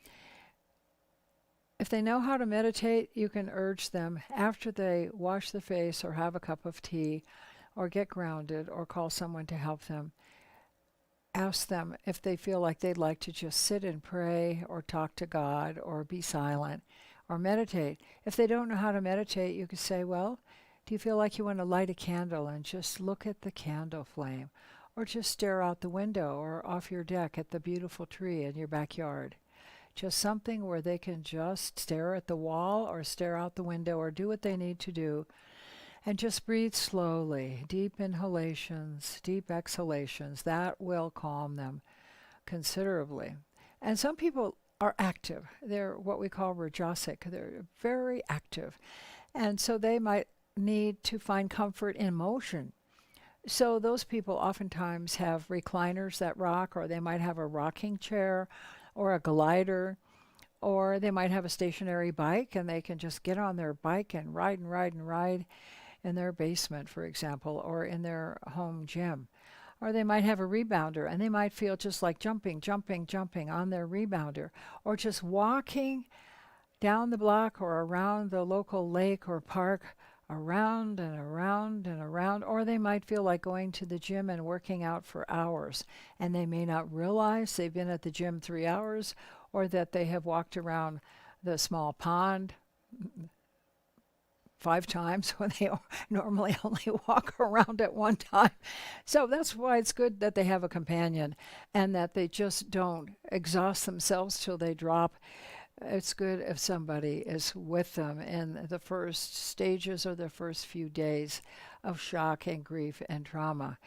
if they know how to meditate, you can urge them after they wash the face or have a cup of tea or get grounded or call someone to help them. Ask them if they feel like they'd like to just sit and pray or talk to God or be silent or meditate. If they don't know how to meditate, you could say, well, do you feel like you want to light a candle and just look at the candle flame or just stare out the window or off your deck at the beautiful tree in your backyard? Just something where they can just stare at the wall or stare out the window or do what they need to do. And just breathe slowly, deep inhalations, deep exhalations. That will calm them considerably. And some people are active. They're what we call rajasic. They're very active. And so they might need to find comfort in motion. So those people oftentimes have recliners that rock, or they might have a rocking chair or a glider, or they might have a stationary bike and they can just get on their bike and ride and ride and ride in their basement, for example, or in their home gym. Or they might have a rebounder and they might feel just like jumping on their rebounder, or just walking down the block or around the local lake or park, around and around and around. Or they might feel like going to the gym and working out for hours, and they may not realize they've been at the gym 3 hours, or that they have walked around the small pond 5 times when they normally only walk around at one time. So that's why it's good that they have a companion and that they just don't exhaust themselves till they drop. It's good if somebody is with them in the first stages or the first few days of shock and grief and trauma.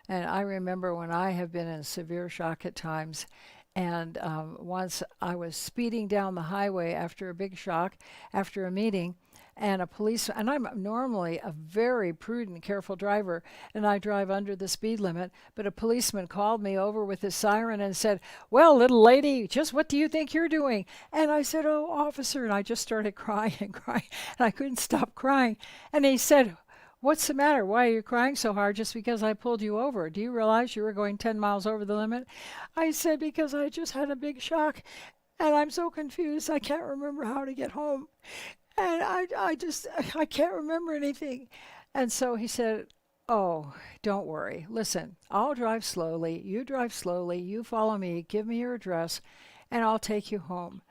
And I remember when I have been in severe shock at times, and once I was speeding down the highway after a big shock, after a meeting, and and I'm normally a very prudent, careful driver, and I drive under the speed limit, but a policeman called me over with his siren and said, "Well, little lady, just what do you think you're doing?" And I said, "Oh, officer," and I just started crying and crying, and I couldn't stop crying. And he said, "What's the matter? Why are you crying so hard just because I pulled you over? Do you realize you were going 10 miles over the limit?" I said, "Because I just had a big shock, and I'm so confused I can't remember how to get home. And I can't remember anything." And so he said, "Oh, don't worry. Listen, I'll drive slowly. You drive slowly. You follow me. Give me your address, and I'll take you home."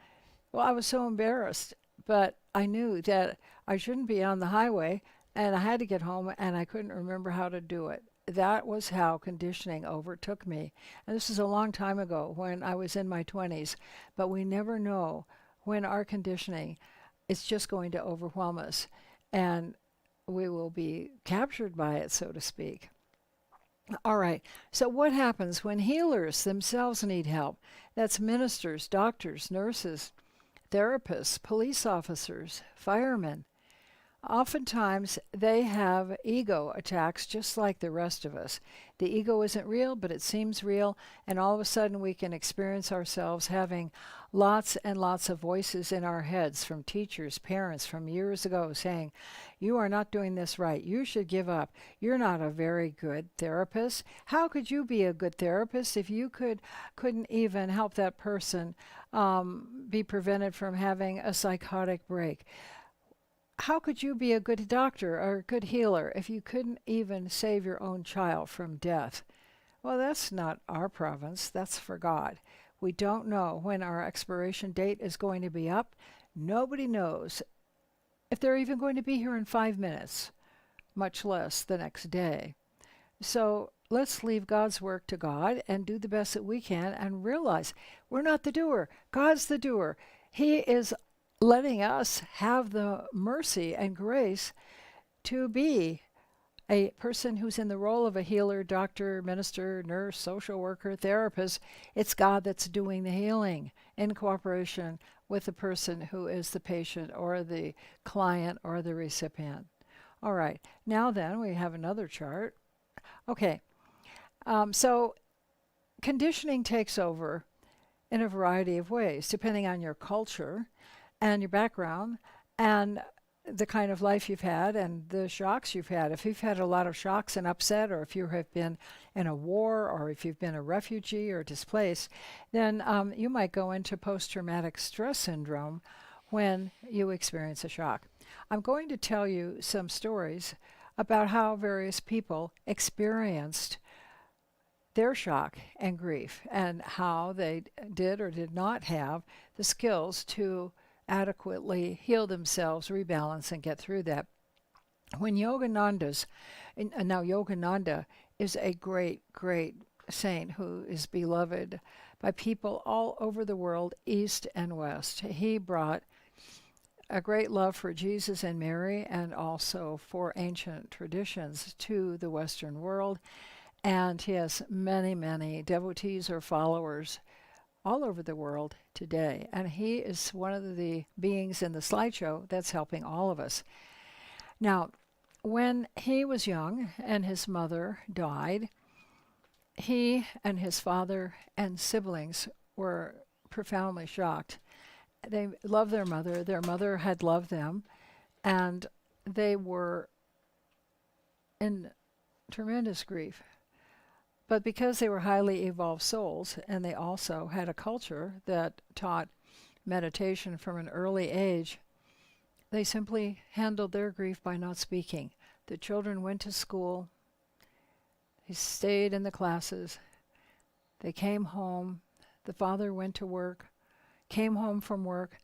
Well, I was so embarrassed, but I knew that I shouldn't be on the highway, and I had to get home, and I couldn't remember how to do it. That was how conditioning overtook me. And this is a long time ago when I was in my 20s, but we never know when our conditioning is just going to overwhelm us and we will be captured by it, so to speak. All right, so what happens when healers themselves need help? That's ministers, doctors, nurses, therapists, police officers, firemen. Oftentimes, they have ego attacks just like the rest of us. The ego isn't real, but it seems real, and all of a sudden we can experience ourselves having lots and lots of voices in our heads from teachers, parents from years ago saying, you are not doing this right. You should give up. You're not a very good therapist. How could you be a good therapist if you couldn't even help that person be prevented from having a psychotic break? How could you be a good doctor or a good healer if you couldn't even save your own child from death? Well, that's not our province. That's for God. We don't know when our expiration date is going to be up. Nobody knows if they're even going to be here in 5 minutes, much less the next day. So let's leave God's work to God and do the best that we can and realize we're not the doer. God's the doer. He is letting us have the mercy and grace to be a person who's in the role of a healer, doctor, minister, nurse, social worker, therapist. It's God that's doing the healing in cooperation with the person who is the patient or the client or the recipient. All right, now then we have another chart. Okay, so conditioning takes over in a variety of ways, depending on your culture and your background and the kind of life you've had and the shocks you've had. If you've had a lot of shocks and upset, or if you have been in a war, or if you've been a refugee or displaced, then you might go into post-traumatic stress syndrome when you experience a shock. I'm going to tell you some stories about how various people experienced their shock and grief and how they did or did not have the skills to adequately heal themselves, rebalance, and get through that. When Yogananda's, now Yogananda is a great, great saint who is beloved by people all over the world, East and West. He brought a great love for Jesus and Mary and also for ancient traditions to the Western world. And he has many, many devotees or followers all over the world today. And he is one of the beings in the slideshow that's helping all of us. Now, when he was young and his mother died, he and his father and siblings were profoundly shocked. They loved their mother. Their mother had loved them. And they were in tremendous grief. But because they were highly evolved souls, and they also had a culture that taught meditation from an early age, they simply handled their grief by not speaking. The children went to school. They stayed in the classes. They came home. The father went to work, came home from work.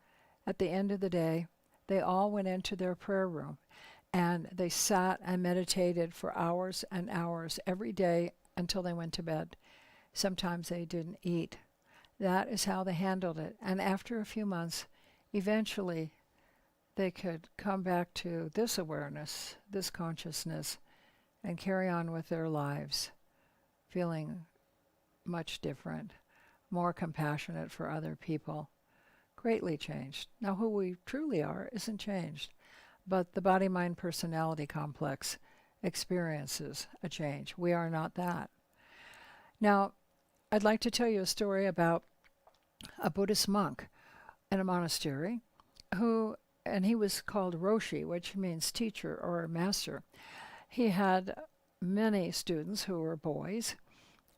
At the end of the day, they all went into their prayer room, and they sat and meditated for hours and hours every day until they went to bed. Sometimes they didn't eat. That is how they handled it. And after a few months, eventually they could come back to this awareness, this consciousness, and carry on with their lives, feeling much different, more compassionate for other people, greatly changed. Now, who we truly are isn't changed, but the body-mind-personality complex experiences a change. We are not that. Now, I'd like to tell you a story about a Buddhist monk in a monastery and he was called Roshi, which means teacher or master. He had many students who were boys,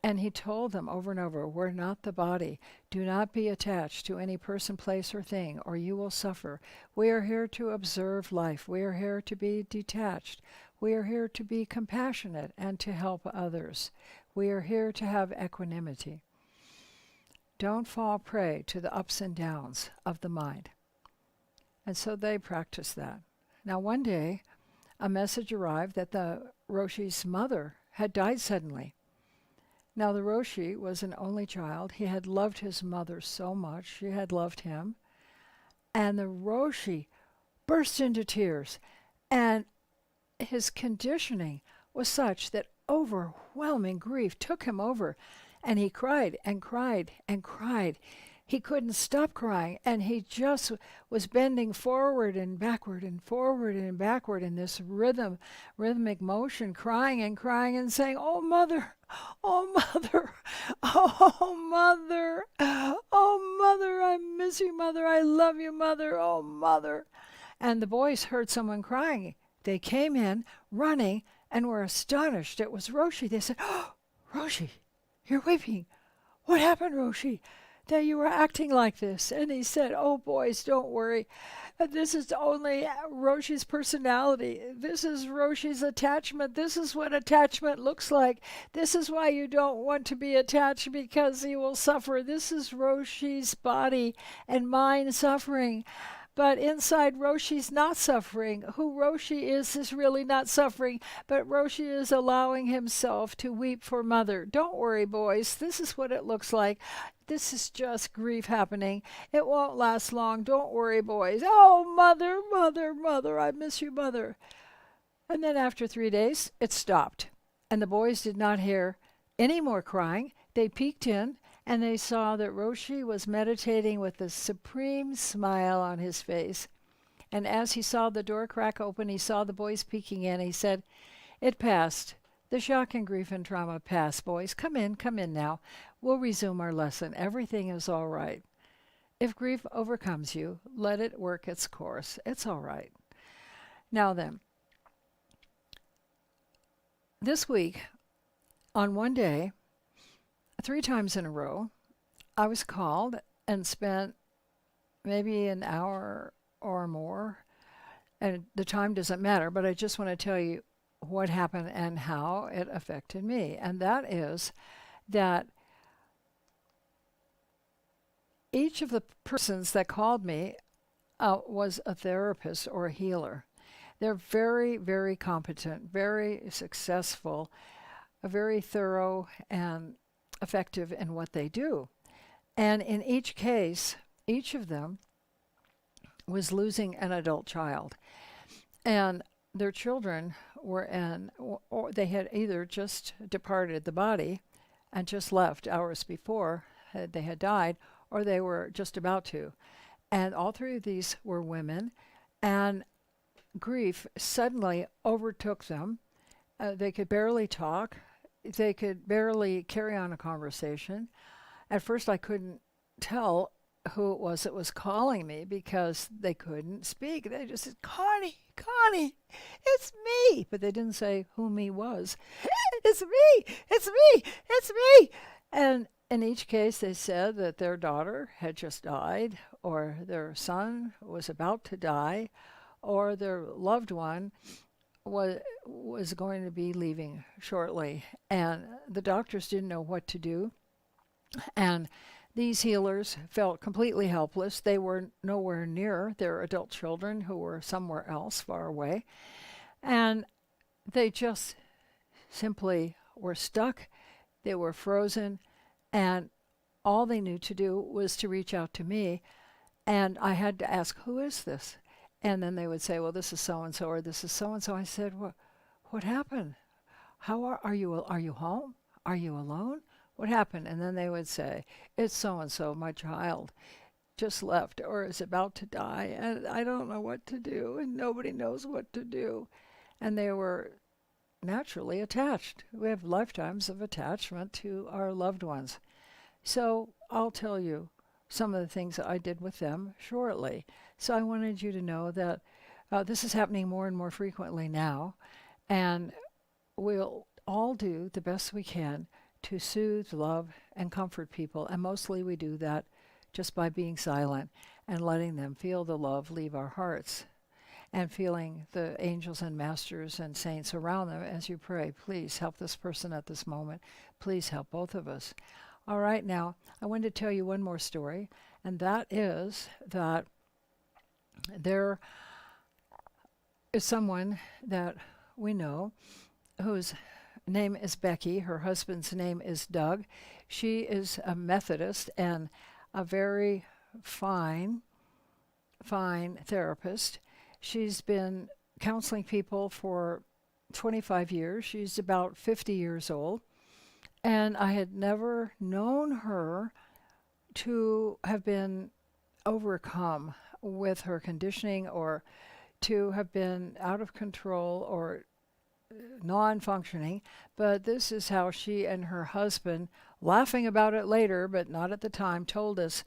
and he told them over and over, we're not the body. Do not be attached to any person, place, or thing, or you will suffer. We are here to observe life. We are here to be detached. We are here to be compassionate and to help others. We are here to have equanimity. Don't fall prey to the ups and downs of the mind. And so they practiced that. Now one day, a message arrived that the Roshi's mother had died suddenly. Now the Roshi was an only child. He had loved his mother so much. She had loved him. And the Roshi burst into tears. And his conditioning was such that overwhelming grief took him over. And he cried and cried and cried. He couldn't stop crying, and he just was bending forward and backward and forward and backward in this rhythmic motion, crying and saying, "Oh, mother, oh, mother, oh, mother, oh, mother, I miss you, mother, I love you, mother, oh, mother." And the boys heard someone crying. They came in running and were astonished. It was Roshi. They said, "Oh, Roshi, you're weeping. What happened, Roshi, that you were acting like this?" And he said, "Oh, boys, don't worry. This is only Roshi's personality. This is Roshi's attachment. This is what attachment looks like. This is why you don't want to be attached, because you will suffer. This is Roshi's body and mind suffering. But inside, Roshi's not suffering. Who Roshi is really not suffering, but Roshi is allowing himself to weep for mother. Don't worry, boys. This is what it looks like. This is just grief happening. It won't last long. Don't worry, boys. Oh, mother, mother, mother, I miss you, mother." And then after 3 days, it stopped. And the boys did not hear any more crying. They peeked in, and they saw that Roshi was meditating with a supreme smile on his face. And as he saw the door crack open, he saw the boys peeking in. He said, "It passed. The shock and grief and trauma passed, boys. Come in now. We'll resume our lesson. Everything is all right. If grief overcomes you, let it work its course. It's all right." Now then, this week, on one day, 3 times in a row, I was called and spent maybe an hour or more. And the time doesn't matter, but I just want to tell you what happened and how it affected me. And that is that each of the persons that called me was a therapist or a healer. They're very, very competent, very successful, very thorough, and effective in what they do. And in each case, each of them was losing an adult child. And their children were or they had either just departed the body and just left hours before they had died, or they were just about to. And all 3 of these were women, and grief suddenly overtook them. They could barely talk. They could barely carry on a conversation. At first, I couldn't tell who it was that was calling me because they couldn't speak. They just said, "Connie, Connie, it's me." But they didn't say who me was. "It's me, it's me, it's me." And in each case, they said that their daughter had just died, or their son was about to die, or their loved one was going to be leaving shortly. And the doctors didn't know what to do. And these healers felt completely helpless. They were nowhere near their adult children, who were somewhere else far away. And they just simply were stuck. They were frozen. And all they knew to do was to reach out to me. And I had to ask, "Who is this?" And then they would say, "Well, this is so-and-so, or this is so-and-so." I said, What happened? How are you home? Are you alone? What happened?" And then they would say, "It's so-and-so, my child just left or is about to die, and I don't know what to do, and nobody knows what to do." And they were naturally attached. We have lifetimes of attachment to our loved ones. So I'll tell you some of the things that I did with them shortly. So I wanted you to know that this is happening more and more frequently now, and we'll all do the best we can to soothe, love, and comfort people. And mostly we do that just by being silent and letting them feel the love leave our hearts, and feeling the angels and masters and saints around them as you pray. Please help this person at this moment. Please help both of us. All right, now I want to tell you one more story, and that is that there is someone that we know whose name is Becky. Her husband's name is Doug. She is a Methodist and a very fine fine therapist. She's been counseling people for 25 years. She's about 50 years old. And I had never known her to have been overcome with her conditioning or to have been out of control or non-functioning. But this is how she and her husband, laughing about it later, but not at the time, told us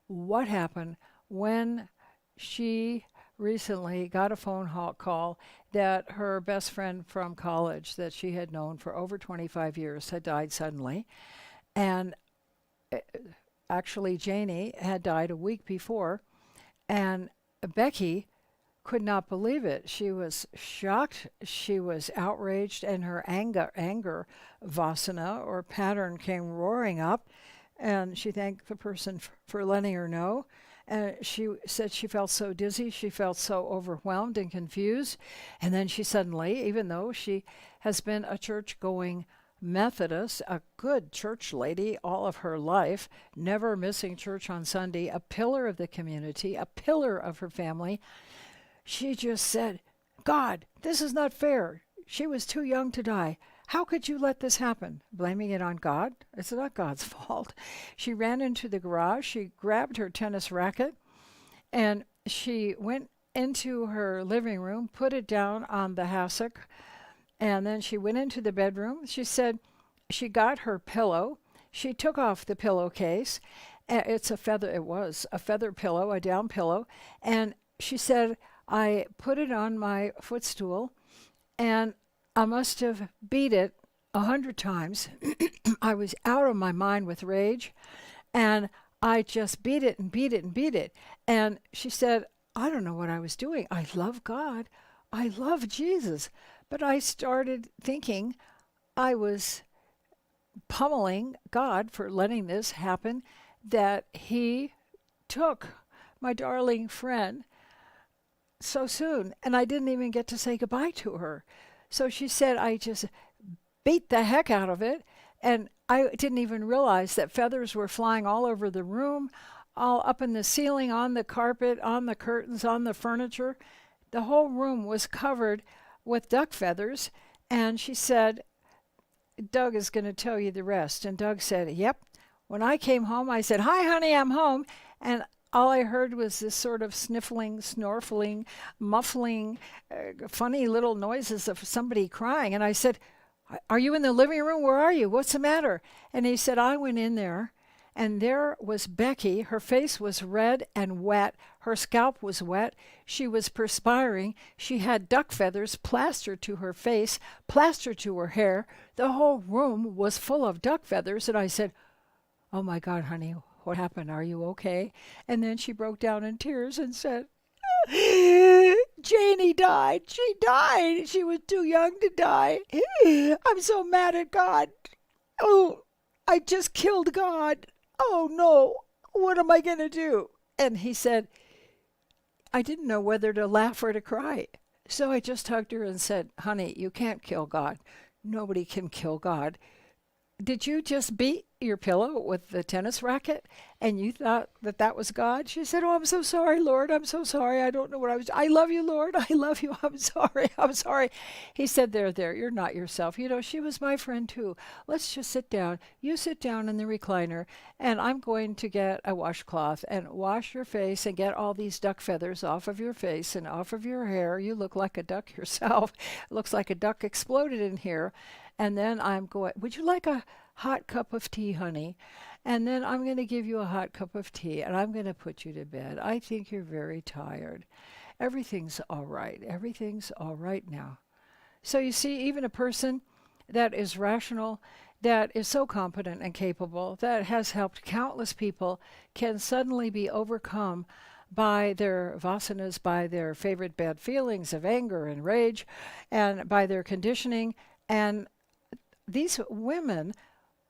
what happened when she recently got a phone call that her best friend from college that she had known for over 25 years had died suddenly. And actually, Janie had died a week before. And Becky could not believe it. She was shocked. She was outraged, and her anger vasana or pattern came roaring up. And she thanked the person for letting her know. And she said she felt so dizzy, she felt so overwhelmed and confused. And then she suddenly, even though she has been a church-going Methodist, a good church lady all of her life, never missing church on Sunday, a pillar of the community, a pillar of her family, she just said, God, this is not fair. She was too young to die. How could you let this happen? Blaming it on God? It's not God's fault. She ran into the garage. She grabbed her tennis racket and she went into her living room, put it down on the hassock, and then she went into the bedroom. She said she got her pillow. She took off the pillowcase. It was a feather pillow, a down pillow. And she said, I put it on my footstool and I must have beat it 100 times. I was out of my mind with rage, and I just beat it and beat it and beat it. And she said, I don't know what I was doing. I love God. I love Jesus. But I started thinking I was pummeling God for letting this happen, that he took my darling friend so soon, and I didn't even get to say goodbye to her. So she said, I just beat the heck out of it, and I didn't even realize that feathers were flying all over the room, all up in the ceiling, on the carpet, on the curtains, on the furniture. The whole room was covered with duck feathers, and she said, Doug is going to tell you the rest. And Doug said, yep. When I came home, I said, hi, honey, I'm home. And all I heard was this sort of sniffling, snorkeling, muffling, funny little noises of somebody crying. And I said, are you in the living room? Where are you? What's the matter? And he said, I went in there, and there was Becky. Her face was red and wet. Her scalp was wet. She was perspiring. She had duck feathers plastered to her face, plastered to her hair. The whole room was full of duck feathers. And I said, oh my God, honey, what happened? Are you okay? And then she broke down in tears and said, Janie died. She died. She was too young to die. I'm so mad at God. Oh, I just killed God. Oh no, what am I going to do? And he said, I didn't know whether to laugh or to cry. So I just hugged her and said, honey, you can't kill God. Nobody can kill God. Did you just beat your pillow with the tennis racket and you thought that that was God? She said, oh, I'm so sorry, Lord. I'm so sorry. I don't know what I was. I love you, Lord. I love you. I'm sorry. I'm sorry. He said, there, you're not yourself. You know, she was my friend too. Let's just sit down. You sit down in the recliner and I'm going to get a washcloth and wash your face and get all these duck feathers off of your face and off of your hair. You look like a duck yourself. It looks like a duck exploded in here. And then I'm going, would you like a hot cup of tea, honey? And then I'm going to give you a hot cup of tea and I'm going to put you to bed. I think you're very tired. Everything's all right. Everything's all right now. So you see, even a person that is rational, that is so competent and capable, that has helped countless people, can suddenly be overcome by their vasanas, by their favorite bad feelings of anger and rage, and by their conditioning. And these women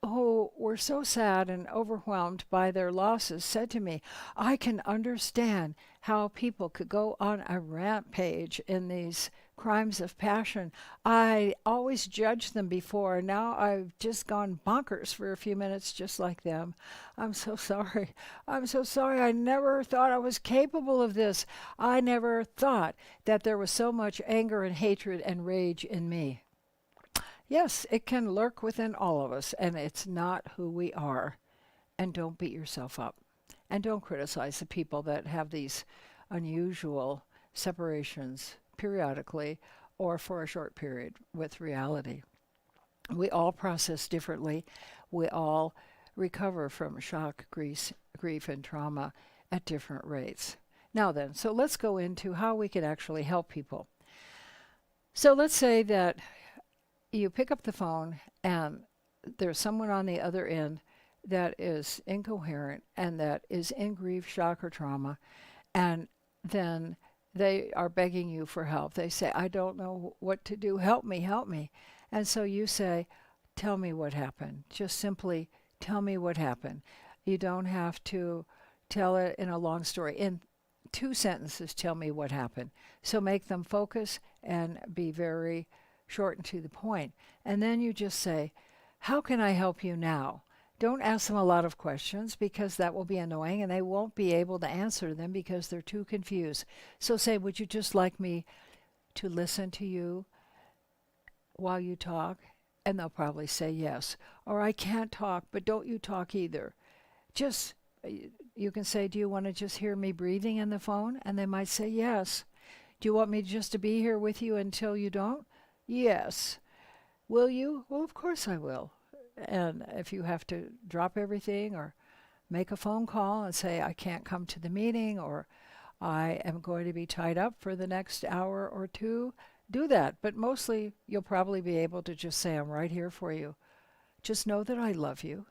who were so sad and overwhelmed by their losses said to me, I can understand how people could go on a rampage in these crimes of passion. I always judged them before. Now I've just gone bonkers for a few minutes just like them. I'm so sorry. I'm so sorry. I never thought I was capable of this. I never thought that there was so much anger and hatred and rage in me. Yes, it can lurk within all of us, and it's not who we are. And don't beat yourself up. And don't criticize the people that have these unusual separations periodically or for a short period with reality. We all process differently. We all recover from shock, grief, and trauma at different rates. Now then, so let's go into how we can actually help people. So let's say that you pick up the phone and there's someone on the other end that is incoherent and that is in grief, shock, or trauma, and then they are begging you for help. They say, I don't know what to do. Help me, help me. And so you say, tell me what happened. Just simply tell me what happened. You don't have to tell it in a long story. In 2 sentences, tell me what happened. So make them focus and be very short and to the point. And then you just say, how can I help you now? Don't ask them a lot of questions because that will be annoying and they won't be able to answer them because they're too confused. So say, would you just like me to listen to you while you talk? And they'll probably say yes. Or I can't talk, but don't you talk either. Just, you can say, do you want to just hear me breathing in the phone? And they might say yes. Do you want me just to be here with you until you don't? Yes. Will you? Well, of course I will. And if you have to drop everything or make a phone call and say, I can't come to the meeting or I am going to be tied up for the next hour or two, do that. But mostly you'll probably be able to just say, I'm right here for you. Just know that I love you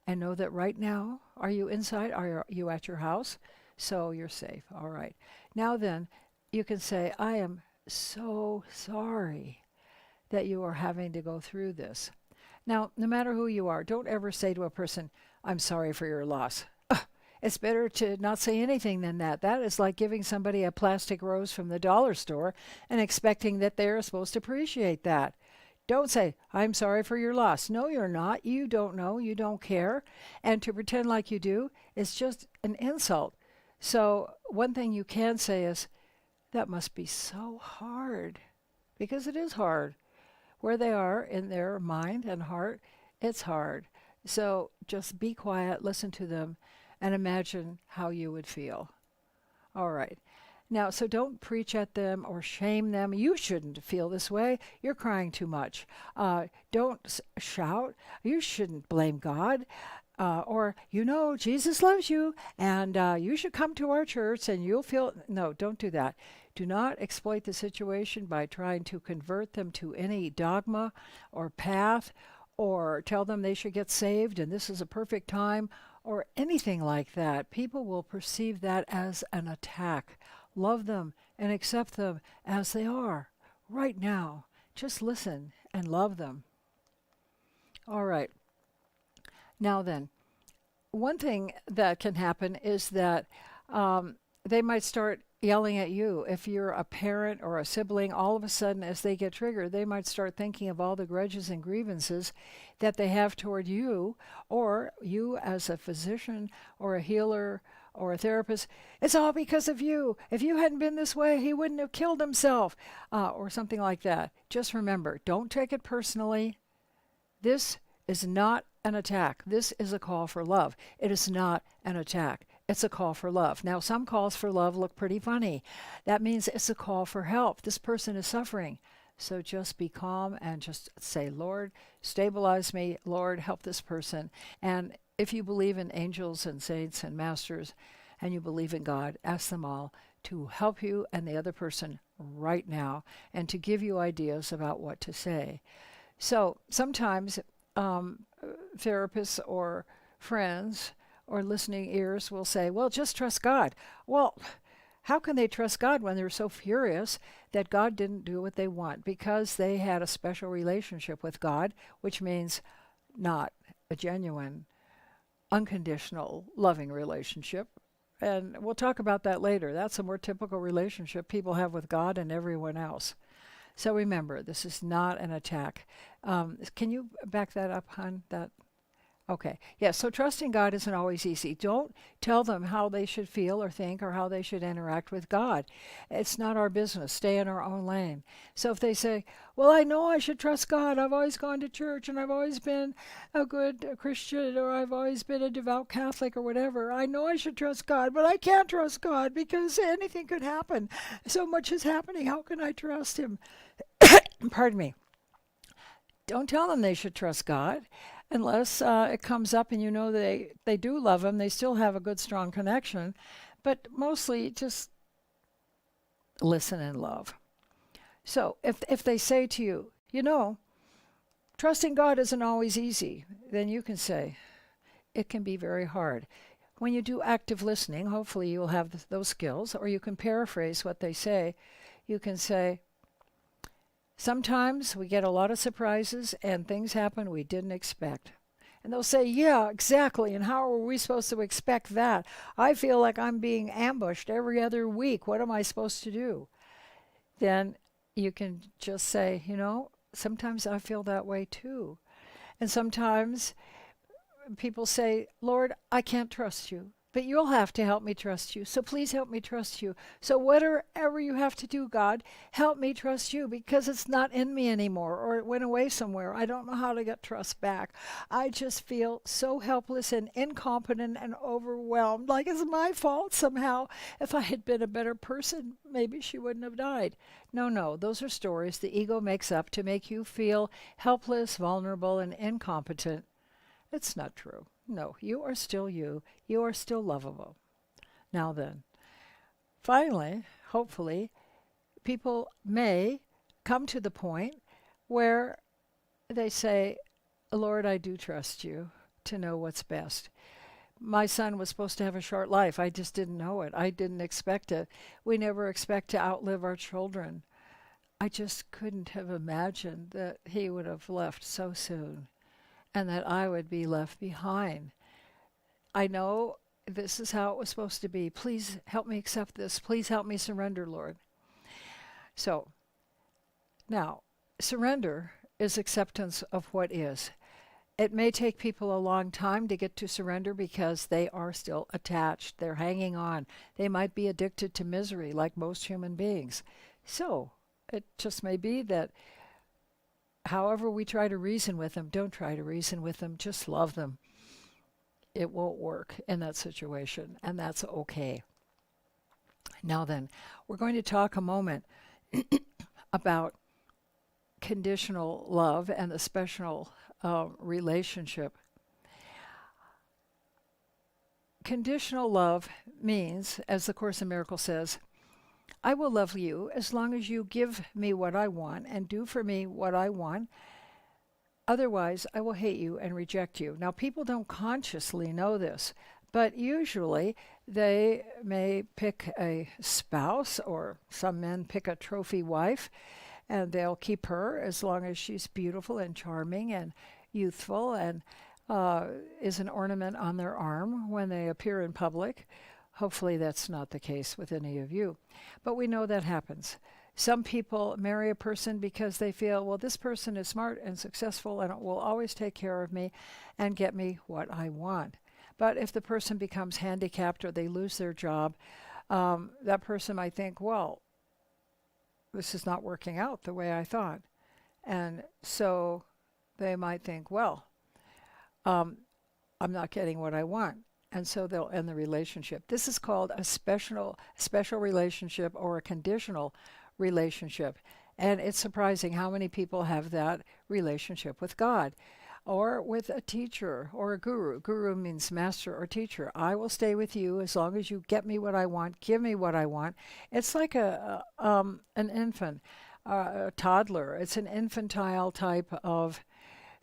and know that right now, are you inside? Are you at your house? So you're safe. All right. Now then, you can say, I am so sorry that you are having to go through this. Now, no matter who you are, don't ever say to a person, I'm sorry for your loss. It's better to not say anything than that. That is like giving somebody a plastic rose from the dollar store and expecting that they're supposed to appreciate that. Don't say, I'm sorry for your loss. No, you're not. You don't know. You don't care. And to pretend like you do is just an insult. So one thing you can say is, that must be so hard. Because it is hard. Where they are in their mind and heart, it's hard. So just be quiet, listen to them, and imagine how you would feel. All right. Now, so don't preach at them or shame them. You shouldn't feel this way. You're crying too much. Don't shout. You shouldn't blame God. Or, Jesus loves you, and you should come to our church, and you'll feel... No, don't do that. Do not exploit the situation by trying to convert them to any dogma or path, or tell them they should get saved, and this is a perfect time, or anything like that. People will perceive that as an attack. Love them and accept them as they are right now. Just listen and love them. All right. Now then, one thing that can happen is that they might start yelling at you. If you're a parent or a sibling, all of a sudden as they get triggered, they might start thinking of all the grudges and grievances that they have toward you, or you as a physician or a healer or a therapist. It's all because of you. If you hadn't been this way, he wouldn't have killed himself, or something like that. Just remember, don't take it personally. This is not an attack. This is a call for love. It is not an attack. It's a call for love. Now, some calls for love look pretty funny. That means it's a call for help. This person is suffering. So just be calm and just say, Lord, stabilize me. Lord, help this person. And if you believe in angels and saints and masters, and you believe in God, ask them all to help you and the other person right now and to give you ideas about what to say. So sometimes therapists or friends or listening ears will say, well, just trust God. Well, how can they trust God when they're so furious that God didn't do what they want? Because they had a special relationship with God, which means not a genuine, unconditional, loving relationship. And we'll talk about that later. That's a more typical relationship people have with God and everyone else. So remember, this is not an attack. Can you back that up, hon? That Okay. Yeah. So trusting God isn't always easy. Don't tell them how they should feel or think or how they should interact with God. It's not our business. Stay in our own lane. So if they say, well, I know I should trust God. I've always gone to church and I've always been a good Christian, or I've always been a devout Catholic or whatever. I know I should trust God, but I can't trust God because anything could happen. So much is happening. How can I trust Him? Pardon me. Don't tell them they should trust God unless it comes up and you know they do love Him. They still have a good, strong connection. But mostly just listen and love. So if they say to you, trusting God isn't always easy, then you can say, it can be very hard. When you do active listening, hopefully you'll have those skills, or you can paraphrase what they say. You can say, sometimes we get a lot of surprises and things happen we didn't expect. And they'll say, yeah, exactly. And how are we supposed to expect that? I feel like I'm being ambushed every other week. What am I supposed to do? Then you can just say, sometimes I feel that way too. And sometimes people say, Lord, I can't trust you, but you'll have to help me trust you. So please help me trust you. So whatever you have to do, God, help me trust you, because it's not in me anymore, or it went away somewhere. I don't know how to get trust back. I just feel so helpless and incompetent and overwhelmed, like it's my fault somehow. If I had been a better person, maybe she wouldn't have died. No, those are stories the ego makes up to make you feel helpless, vulnerable, and incompetent. It's not true. No, you are still you. You are still lovable. Now then, finally, hopefully, people may come to the point where they say, Lord, I do trust you to know what's best. My son was supposed to have a short life. I just didn't know it. I didn't expect it. We never expect to outlive our children. I just couldn't have imagined that he would have left so soon, and that I would be left behind. I know this is how it was supposed to be. Please help me accept this. Please help me surrender, Lord. So, now, surrender is acceptance of what is. It may take people a long time to get to surrender because they are still attached. They're hanging on. They might be addicted to misery like most human beings. So, it just may be that however we try to reason with them, don't try to reason with them, just love them. It won't work in that situation, and that's okay. Now then, we're going to talk a moment about conditional love and the special relationship. Conditional love means, as the Course in Miracles says, I will love you as long as you give me what I want and do for me what I want. Otherwise, I will hate you and reject you. Now, people don't consciously know this, but usually they may pick a spouse, or some men pick a trophy wife, and they'll keep her as long as she's beautiful and charming and youthful and is an ornament on their arm when they appear in public. Hopefully that's not the case with any of you. But we know that happens. Some people marry a person because they feel, well, this person is smart and successful and will always take care of me and get me what I want. But if the person becomes handicapped or they lose their job, that person might think, well, this is not working out the way I thought. And so they might think, well, I'm not getting what I want. And so they'll end the relationship. This is called a special relationship, or a conditional relationship. And it's surprising how many people have that relationship with God, or with a teacher or a guru. Guru means master or teacher. I will stay with you as long as you get me what I want, give me what I want. It's like an infant, a toddler. It's an infantile type of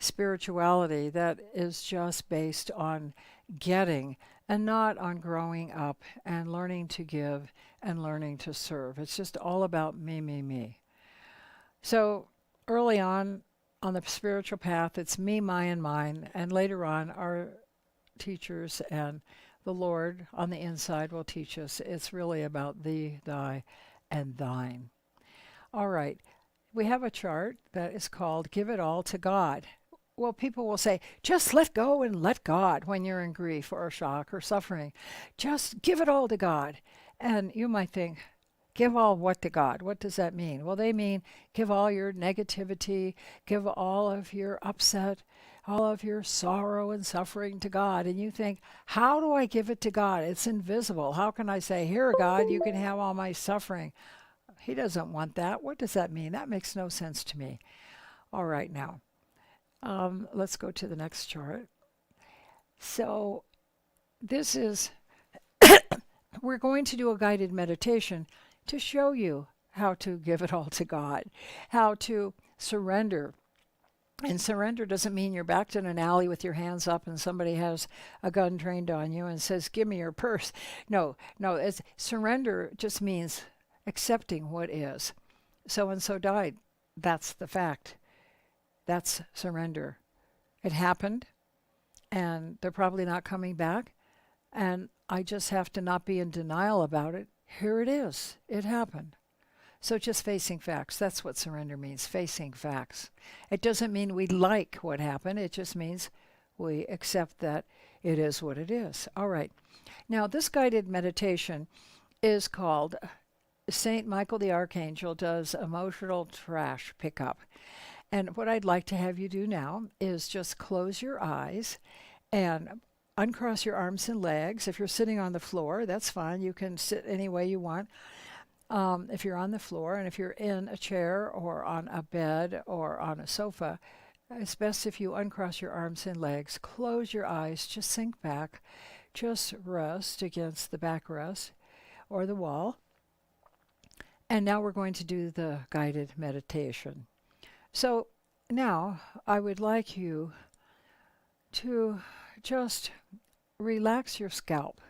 spirituality that is just based on getting and not on growing up and learning to give and learning to serve. It's just all about me, me, me. So early on the spiritual path, it's me, my, and mine. And later on, our teachers and the Lord on the inside will teach us. It's really about thee, thy, and thine. All right. We have a chart that is called Give It All to God. Well, people will say, just let go and let God when you're in grief or shock or suffering. Just give it all to God. And you might think, give all what to God? What does that mean? Well, they mean give all your negativity, give all of your upset, all of your sorrow and suffering to God. And you think, how do I give it to God? It's invisible. How can I say, here, God, you can have all my suffering? He doesn't want that. What does that mean? That makes no sense to me. All right, now, let's go to the next chart. So this is, we're going to do a guided meditation to show you how to give it all to God, how to surrender. And surrender doesn't mean you're backed in an alley with your hands up and somebody has a gun trained on you and says, give me your purse. No, surrender just means accepting what is. So-and-so died. That's the fact. That's surrender. It happened, and they're probably not coming back, and I just have to not be in denial about it. Here it is. It happened. So just facing facts. That's what surrender means, facing facts. It doesn't mean we like what happened. It just means we accept that it is what it is. All right. Now, this guided meditation is called Saint Michael the Archangel Does Emotional Trash Pickup. And what I'd like to have you do now is just close your eyes and uncross your arms and legs. If you're sitting on the floor, that's fine. You can sit any way you want. If you're on the floor, and if you're in a chair or on a bed or on a sofa, it's best if you uncross your arms and legs, close your eyes, just sink back, just rest against the backrest or the wall. And now we're going to do the guided meditation. So now I would like you to just relax your scalp.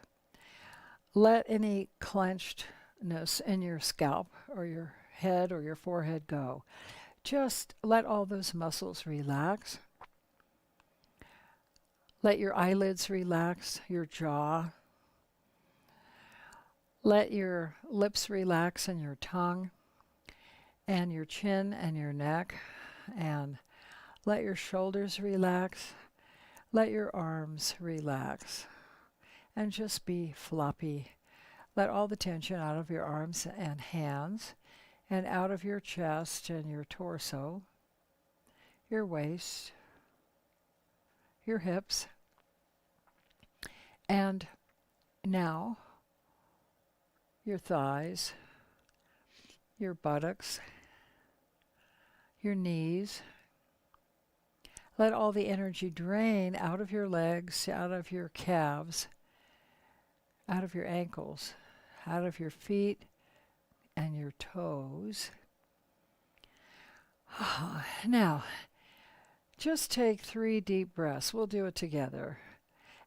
Let any clenchedness in your scalp or your head or your forehead go. Just let all those muscles relax. Let your eyelids relax, your jaw. Let your lips relax and your tongue and your chin and your neck. And let your shoulders relax. Let your arms relax. And just be floppy. Let all the tension out of your arms and hands and out of your chest and your torso, your waist, your hips. And now your thighs, your buttocks, your knees. Let all the energy drain out of your legs, out of your calves, out of your ankles, out of your feet and your toes. Now, just take 3 deep breaths. We'll do it together.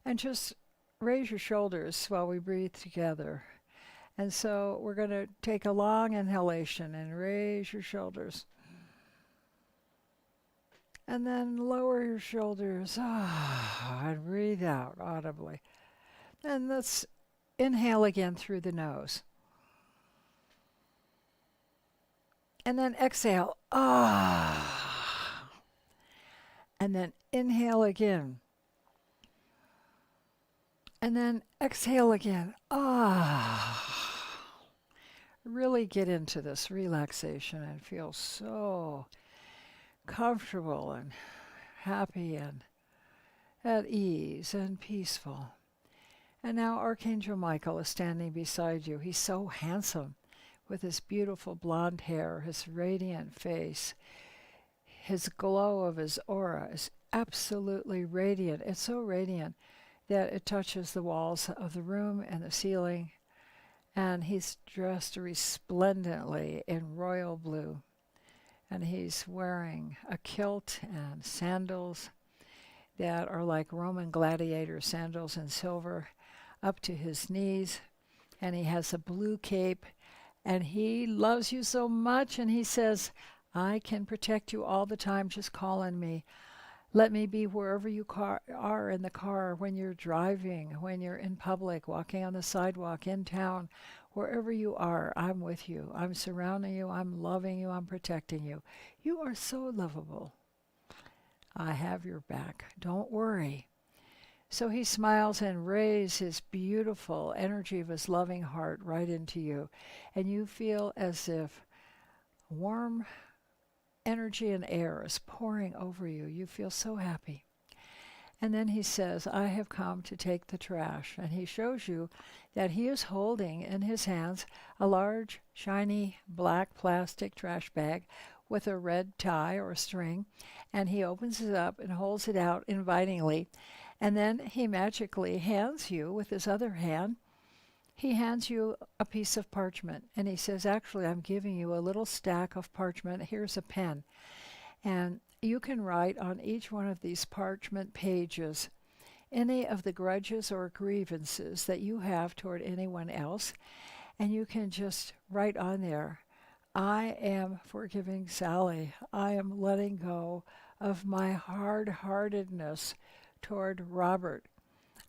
And just raise your shoulders while we breathe together. And so we're going to take a long inhalation and raise your shoulders. And then lower your shoulders and breathe out audibly. And let's inhale again through the nose. And then exhale. And then inhale again. And then exhale again. Really get into this relaxation and feel so comfortable and happy and at ease and peaceful. And now Archangel Michael is standing beside you. He's so handsome with his beautiful blonde hair, his radiant face. His glow of his aura is absolutely radiant. It's so radiant that it touches the walls of the room and the ceiling. And he's dressed resplendently in royal blue. And he's wearing a kilt and sandals that are like Roman gladiator sandals in silver up to his knees. And he has a blue cape. And he loves you so much. And he says, I can protect you all the time. Just call on me. Let me be wherever you are in the car, when you're driving, when you're in public, walking on the sidewalk, in town, wherever you are, I'm with you. I'm surrounding you. I'm loving you. I'm protecting you. You are so lovable. I have your back. Don't worry. So he smiles and raises his beautiful energy of his loving heart right into you. And you feel as if warm energy and air is pouring over you. You feel so happy. And then he says, I have come to take the trash. And he shows you that he is holding in his hands a large, shiny, black plastic trash bag with a red tie or string. And he opens it up and holds it out invitingly. And then he magically hands you, with his other hand, he hands you a piece of parchment. And he says, actually, I'm giving you a little stack of parchment. Here's a pen. And you can write on each one of these parchment pages any of the grudges or grievances that you have toward anyone else. And you can just write on there, I am forgiving Sally. I am letting go of my hard-heartedness toward Robert.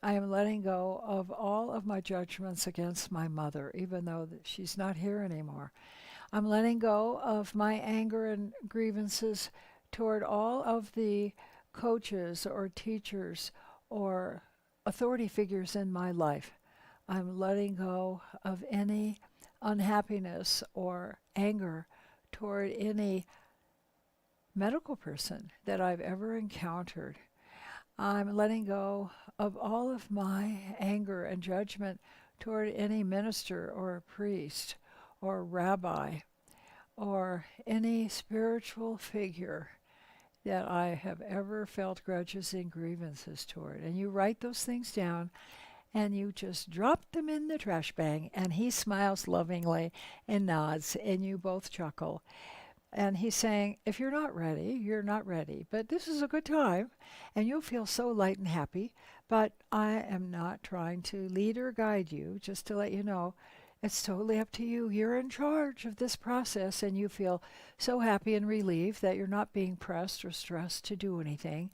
I am letting go of all of my judgments against my mother, even though she's not here anymore. I'm letting go of my anger and grievances toward all of the coaches or teachers or authority figures in my life. I'm letting go of any unhappiness or anger toward any medical person that I've ever encountered. I'm letting go of all of my anger and judgment toward any minister or priest or rabbi or any spiritual figure that I have ever felt grudges and grievances toward. And you write those things down and you just drop them in the trash bag, and he smiles lovingly and nods, and you both chuckle. And he's saying, if you're not ready, you're not ready. But this is a good time, and you'll feel so light and happy. But I am not trying to lead or guide you, just to let you know, it's totally up to you. You're in charge of this process, and you feel so happy and relieved that you're not being pressed or stressed to do anything.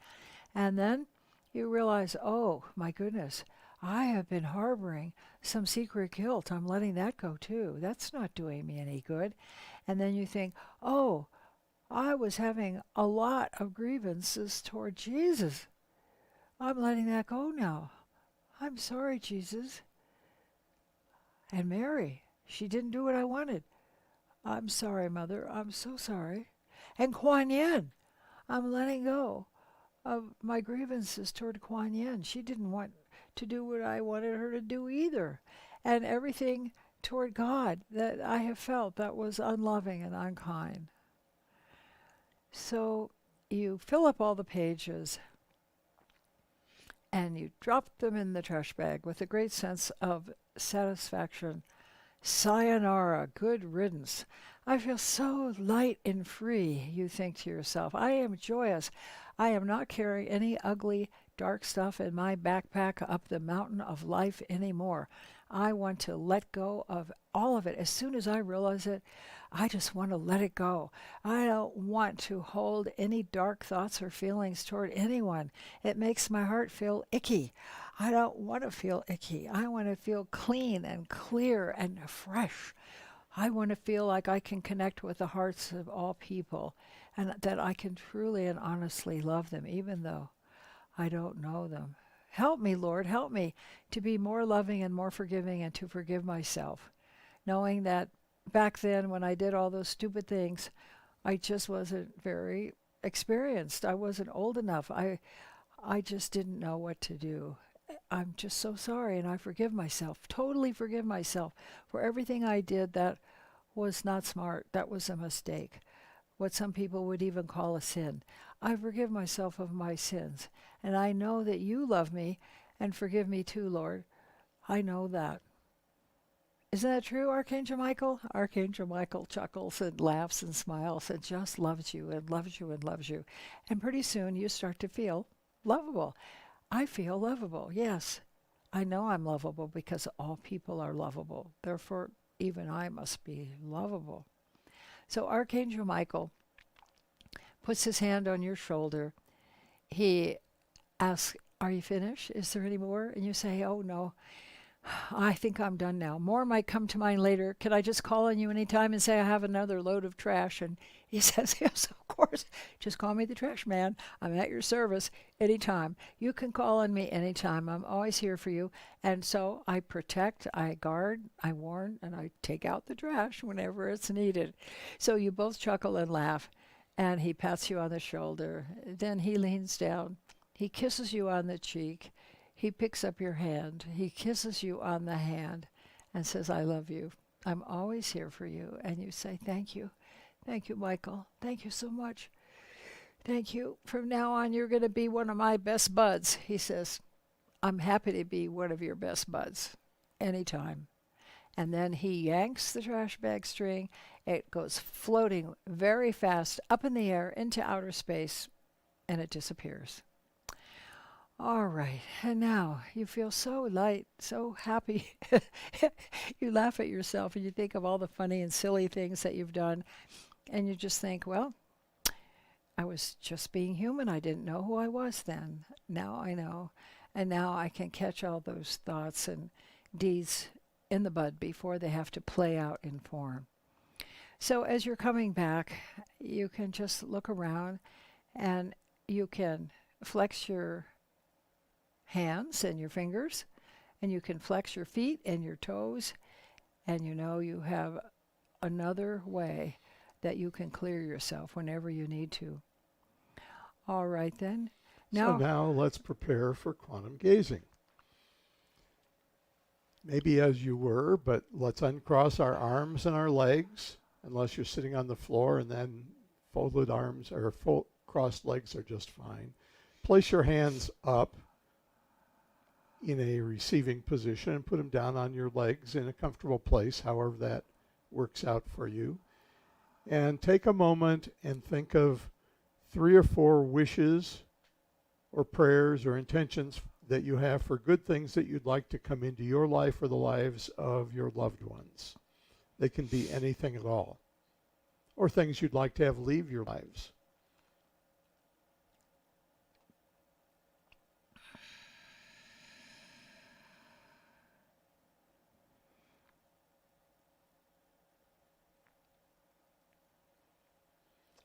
And then you realize, oh, my goodness, I have been harboring some secret guilt. I'm letting that go too. That's not doing me any good. And then you think, oh, I was having a lot of grievances toward Jesus. I'm letting that go now. I'm sorry, Jesus. And Mary, she didn't do what I wanted. I'm sorry, Mother. I'm so sorry. And Kuan Yin, I'm letting go of my grievances toward Kuan Yin. She didn't want to do what I wanted her to do either. And everything toward God that I have felt that was unloving and unkind. So you fill up all the pages and you drop them in the trash bag with a great sense of satisfaction. Sayonara, good riddance. I feel so light and free, you think to yourself. I am joyous. I am not carrying any ugly, dark stuff in my backpack up the mountain of life anymore. I want to let go of all of it. As soon as I realize it, I just want to let it go. I don't want to hold any dark thoughts or feelings toward anyone. It makes my heart feel icky. I don't want to feel icky. I want to feel clean and clear and fresh. I want to feel like I can connect with the hearts of all people and that I can truly and honestly love them, even though I don't know them. Help me, Lord, help me to be more loving and more forgiving and to forgive myself, knowing that back then when I did all those stupid things, I just wasn't very experienced. I wasn't old enough. I just didn't know what to do. I'm just so sorry, and I forgive myself, totally forgive myself for everything I did that was not smart, that was a mistake, what some people would even call a sin. I forgive myself of my sins, and I know that you love me and forgive me too, Lord. I know that. Isn't that true, Archangel Michael? Archangel Michael chuckles and laughs and smiles and just loves you and loves you and loves you. And pretty soon you start to feel lovable. I feel lovable, yes. I know I'm lovable because all people are lovable. Therefore, even I must be lovable. So Archangel Michael puts his hand on your shoulder he asks, "Are you finished? Is there any more?" And you say, "Oh, no, I think I'm done now. More might come to mind later. Can I just call on you anytime and say I have another load of trash?" And he says, "Yes, of course. Just call me the trash man. I'm at your service anytime. You can call on me anytime. I'm always here for you." And so I protect, I guard, I warn, and I take out the trash whenever it's needed. So you both chuckle and laugh. And he pats you on the shoulder. Then he leans down. He kisses you on the cheek. He picks up your hand. He kisses you on the hand and says, "I love you. I'm always here for you." And you say, "Thank you. Thank you, Michael. Thank you so much. Thank you. From now on, you're going to be one of my best buds." He says, "I'm happy to be one of your best buds anytime." And then he yanks the trash bag string. It goes floating very fast up in the air into outer space, and it disappears. All right, and now you feel so light, so happy. You laugh at yourself and you think of all the funny and silly things that you've done, and you just think, well, I was just being human. I didn't know who I was then. Now I know. And now I can catch all those thoughts and deeds in the bud before they have to play out in form. So as you're coming back, you can just look around and you can flex your hands and your fingers, and you can flex your feet and your toes, and you know you have another way that you can clear yourself whenever you need to. All right then. So Now, now let's prepare for quantum gazing. Maybe as you were, but let's uncross our arms and our legs, unless you're sitting on the floor, and then folded arms or crossed legs are just fine. Place your hands up in a receiving position and put them down on your legs in a comfortable place, however that works out for you. And take a moment and think of 3 or 4 wishes or prayers or intentions that you have for good things that you'd like to come into your life or the lives of your loved ones. They can be anything at all, or things you'd like to have leave your lives.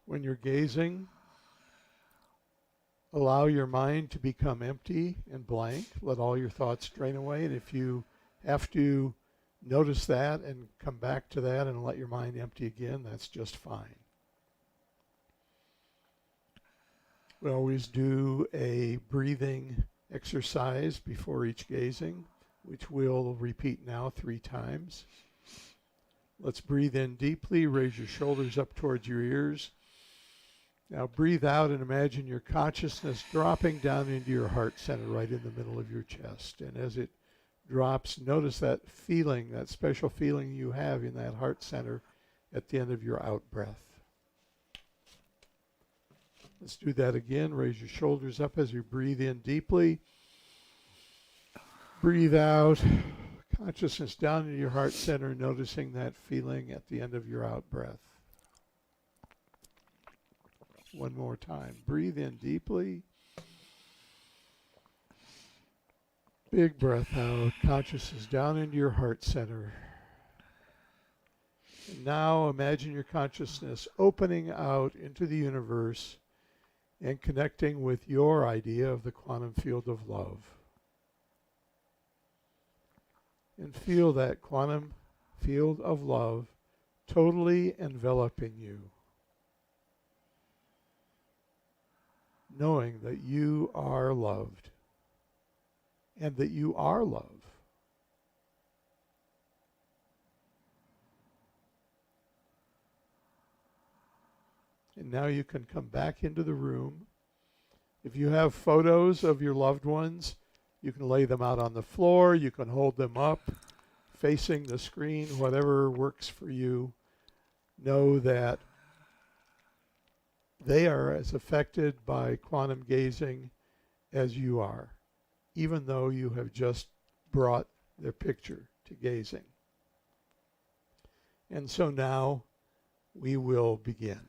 When you're gazing, allow your mind to become empty and blank. Let all your thoughts drain away. And if you have to notice that and come back to that and let your mind empty again, that's just fine. We always do a breathing exercise before each gazing, which we'll repeat now 3 times. Let's breathe in deeply. Raise your shoulders up towards your ears. Now breathe out and imagine your consciousness dropping down into your heart center right in the middle of your chest. And as it drops, notice that feeling, that special feeling you have in that heart center at the end of your out breath. Let's do that again. Raise your shoulders up as you breathe in deeply. Breathe out. Consciousness down into your heart center, noticing that feeling at the end of your out breath. One more time. Breathe in deeply. Big breath out. Consciousness down into your heart center. And now imagine your consciousness opening out into the universe and connecting with your idea of the quantum field of love. And feel that quantum field of love totally enveloping you, knowing that you are loved and that you are love. And now you can come back into the room. If you have photos of your loved ones, you can lay them out on the floor, you can hold them up, facing the screen, whatever works for you. Know that they are as affected by quantum gazing as you are, even though you have just brought their picture to gazing. And so now we will begin.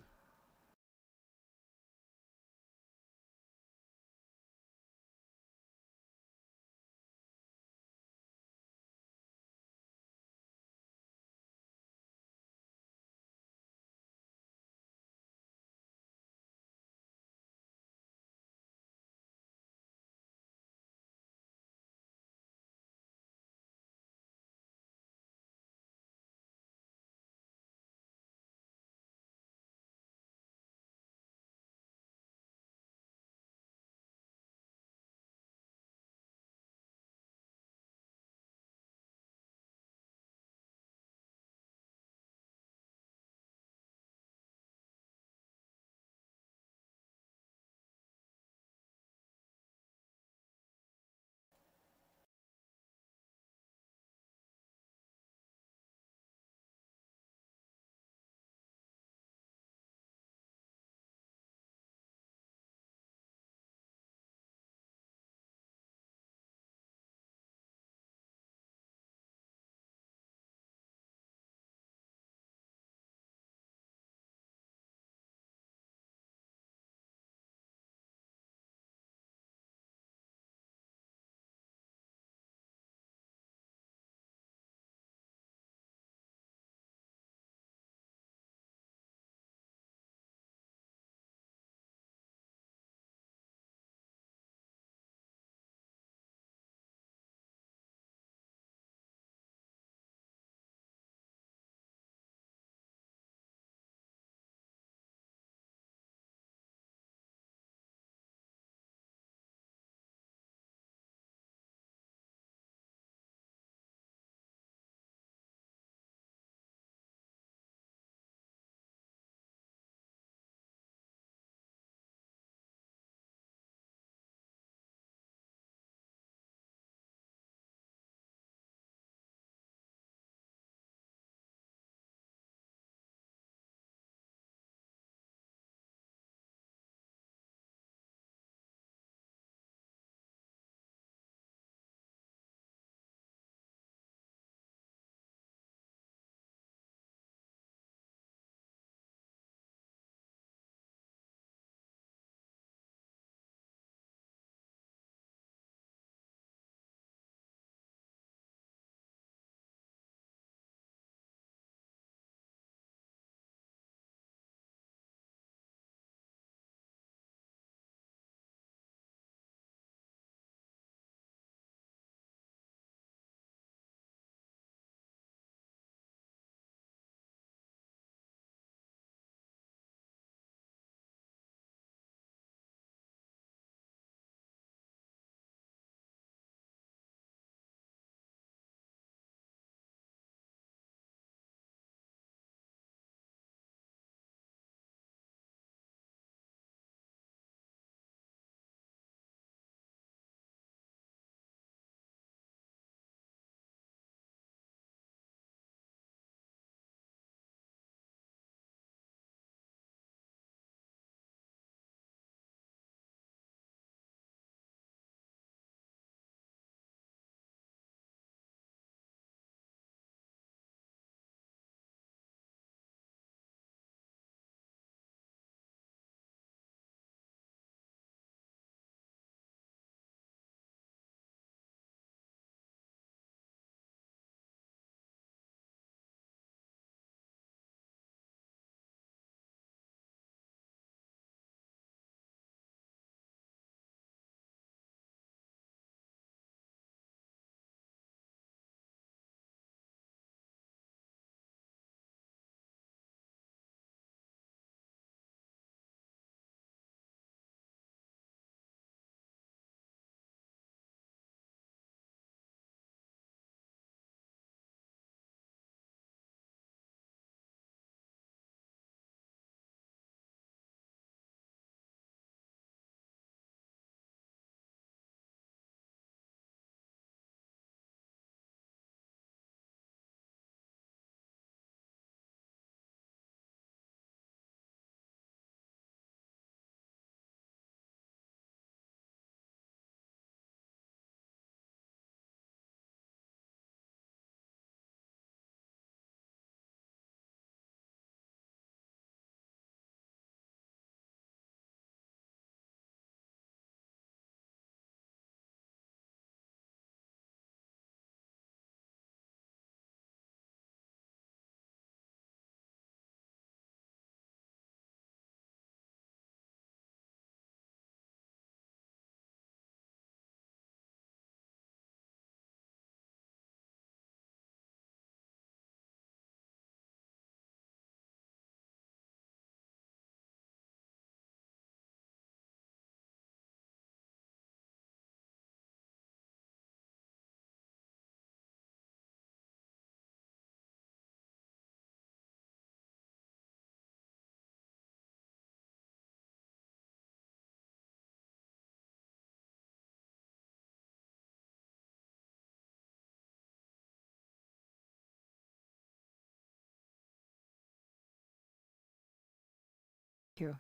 you.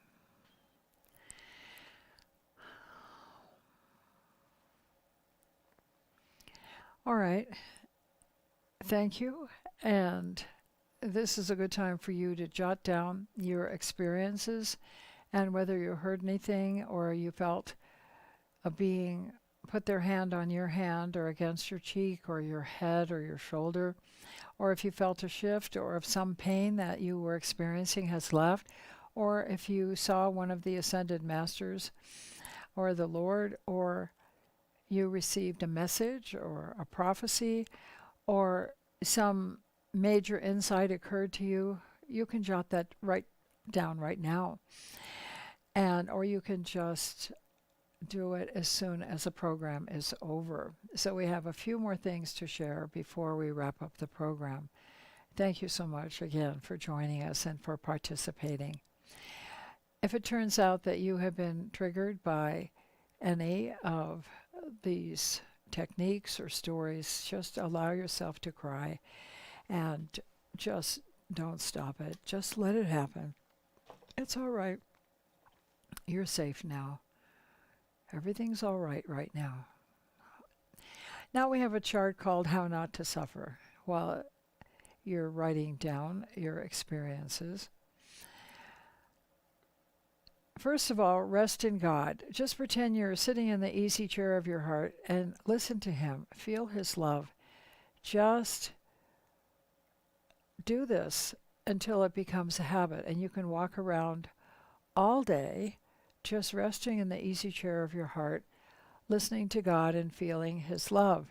All right. Thank you. And this is a good time for you to jot down your experiences and whether you heard anything or you felt a being put their hand on your hand or against your cheek or your head or your shoulder, or if you felt a shift or if some pain that you were experiencing has left, or if you saw one of the ascended masters or the Lord, or you received a message or a prophecy, or some major insight occurred to you, you can jot that right down right now. And or you can just do it as soon as the program is over. So we have a few more things to share before we wrap up the program. Thank you so much again for joining us and for participating. If it turns out that you have been triggered by any of these techniques or stories, just allow yourself to cry and just don't stop it. Just let it happen. It's all right. You're safe now. Everything's all right now. Now we have a chart called How Not to Suffer. While you're writing down your experiences, first of all, rest in God. Just pretend you're sitting in the easy chair of your heart and listen to Him. Feel His love. Just do this until it becomes a habit, and you can walk around all day just resting in the easy chair of your heart, listening to God and feeling His love.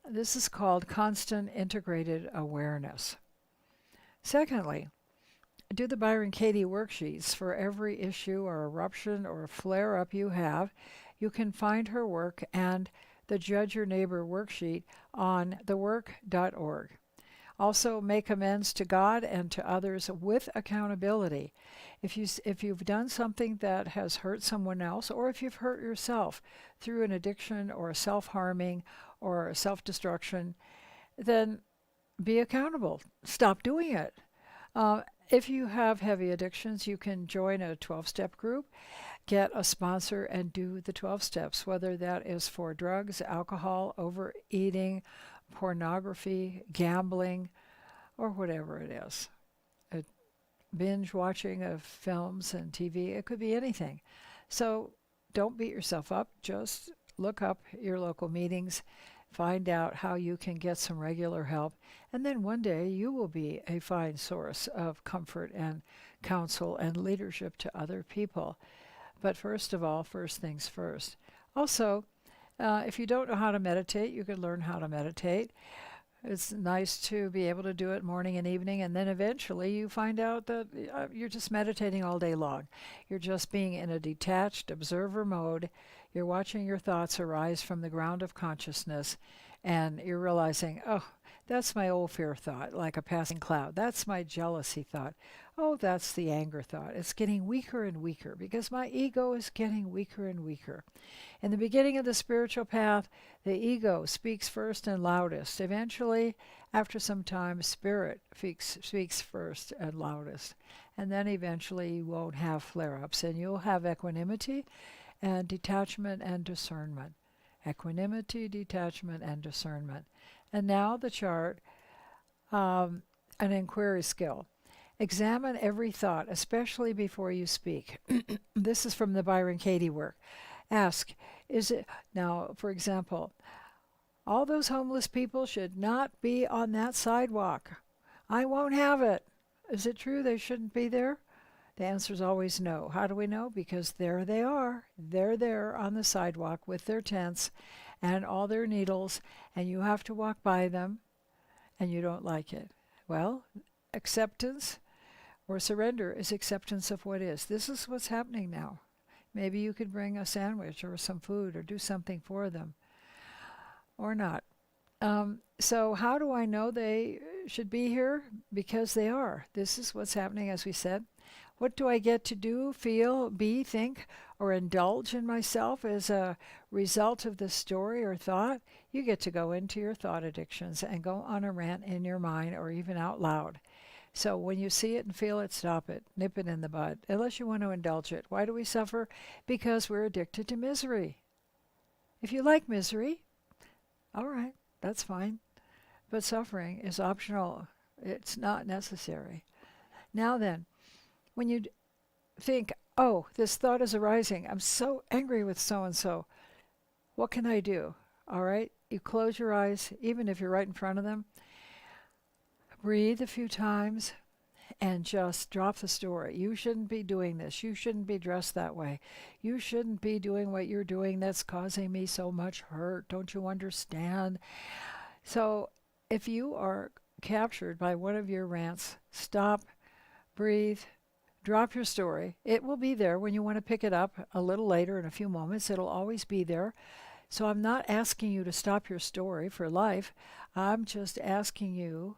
This is called constant integrated awareness. Secondly, do the Byron Katie worksheets for every issue or eruption or flare-up you have. You can find her work and the Judge Your Neighbor worksheet on thework.org. Also, make amends to God and to others with accountability. If you've done something that has hurt someone else, or if you've hurt yourself through an addiction or self-harming or self-destruction, then be accountable. Stop doing it. If you have heavy addictions, you can join a 12-step group, get a sponsor, and do the 12 steps, whether that is for drugs, alcohol, overeating, pornography, gambling, or whatever it is. Binge watching of films and TV, it could be anything. So don't beat yourself up. Just look up your local meetings, find out how you can get some regular help, and then one day you will be a fine source of comfort and counsel and leadership to other people. But first of all, first things first. Also, if you don't know how to meditate, you can learn how to meditate. It's nice to be able to do it morning and evening, and then eventually you find out that you're just meditating all day long. You're just being in a detached observer mode. You're watching your thoughts arise from the ground of consciousness, and you're realizing, oh, that's my old fear thought, like a passing cloud. That's my jealousy thought. Oh, that's the anger thought. It's getting weaker and weaker because my ego is getting weaker and weaker. In the beginning of the spiritual path, the ego speaks first and loudest. Eventually, after some time, spirit speaks first and loudest. And then eventually you won't have flare-ups, and you'll have equanimity and detachment and discernment. Equanimity, detachment, and discernment. And now the chart, an inquiry skill. Examine every thought, especially before you speak. This is from the Byron Katie work. Ask, is it, now, for example, all those homeless people should not be on that sidewalk. I won't have it. Is it true they shouldn't be there? The answer is always no. How do we know? Because there they are. They're there on the sidewalk with their tents and all their needles, and you have to walk by them, and you don't like it. Well, acceptance or surrender is acceptance of what is. This is what's happening now. Maybe you could bring a sandwich or some food or do something for them, or not. So how do I know they should be here? Because they are. This is what's happening, as we said. What do I get to do, feel, be, think, or indulge in myself as a result of this story or thought? You get to go into your thought addictions and go on a rant in your mind or even out loud. So when you see it and feel it, stop it, nip it in the bud, unless you want to indulge it. Why do we suffer? Because we're addicted to misery. If you like misery, all right, that's fine. But suffering is optional. It's not necessary. Now then, when you think, oh, this thought is arising, I'm so angry with so and so, what can I do? All right, you close your eyes, even if you're right in front of them, breathe a few times, and just drop the story. You shouldn't be doing this. You shouldn't be dressed that way. You shouldn't be doing what you're doing that's causing me so much hurt. Don't you understand? So if you are captured by one of your rants, stop, breathe, drop your story. It will be there when you want to pick it up a little later in a few moments. It'll always be there. So I'm not asking you to stop your story for life. I'm just asking you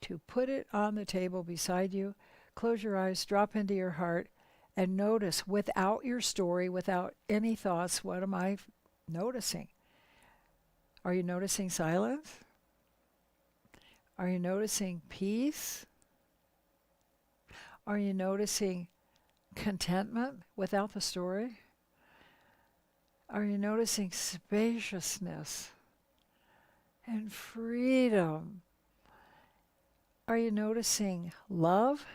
to put it on the table beside you, close your eyes, drop into your heart, and notice without your story, without any thoughts, what am I noticing? Are you noticing silence? Are you noticing peace? Are you noticing contentment without the story? Are you noticing spaciousness and freedom? Are you noticing love?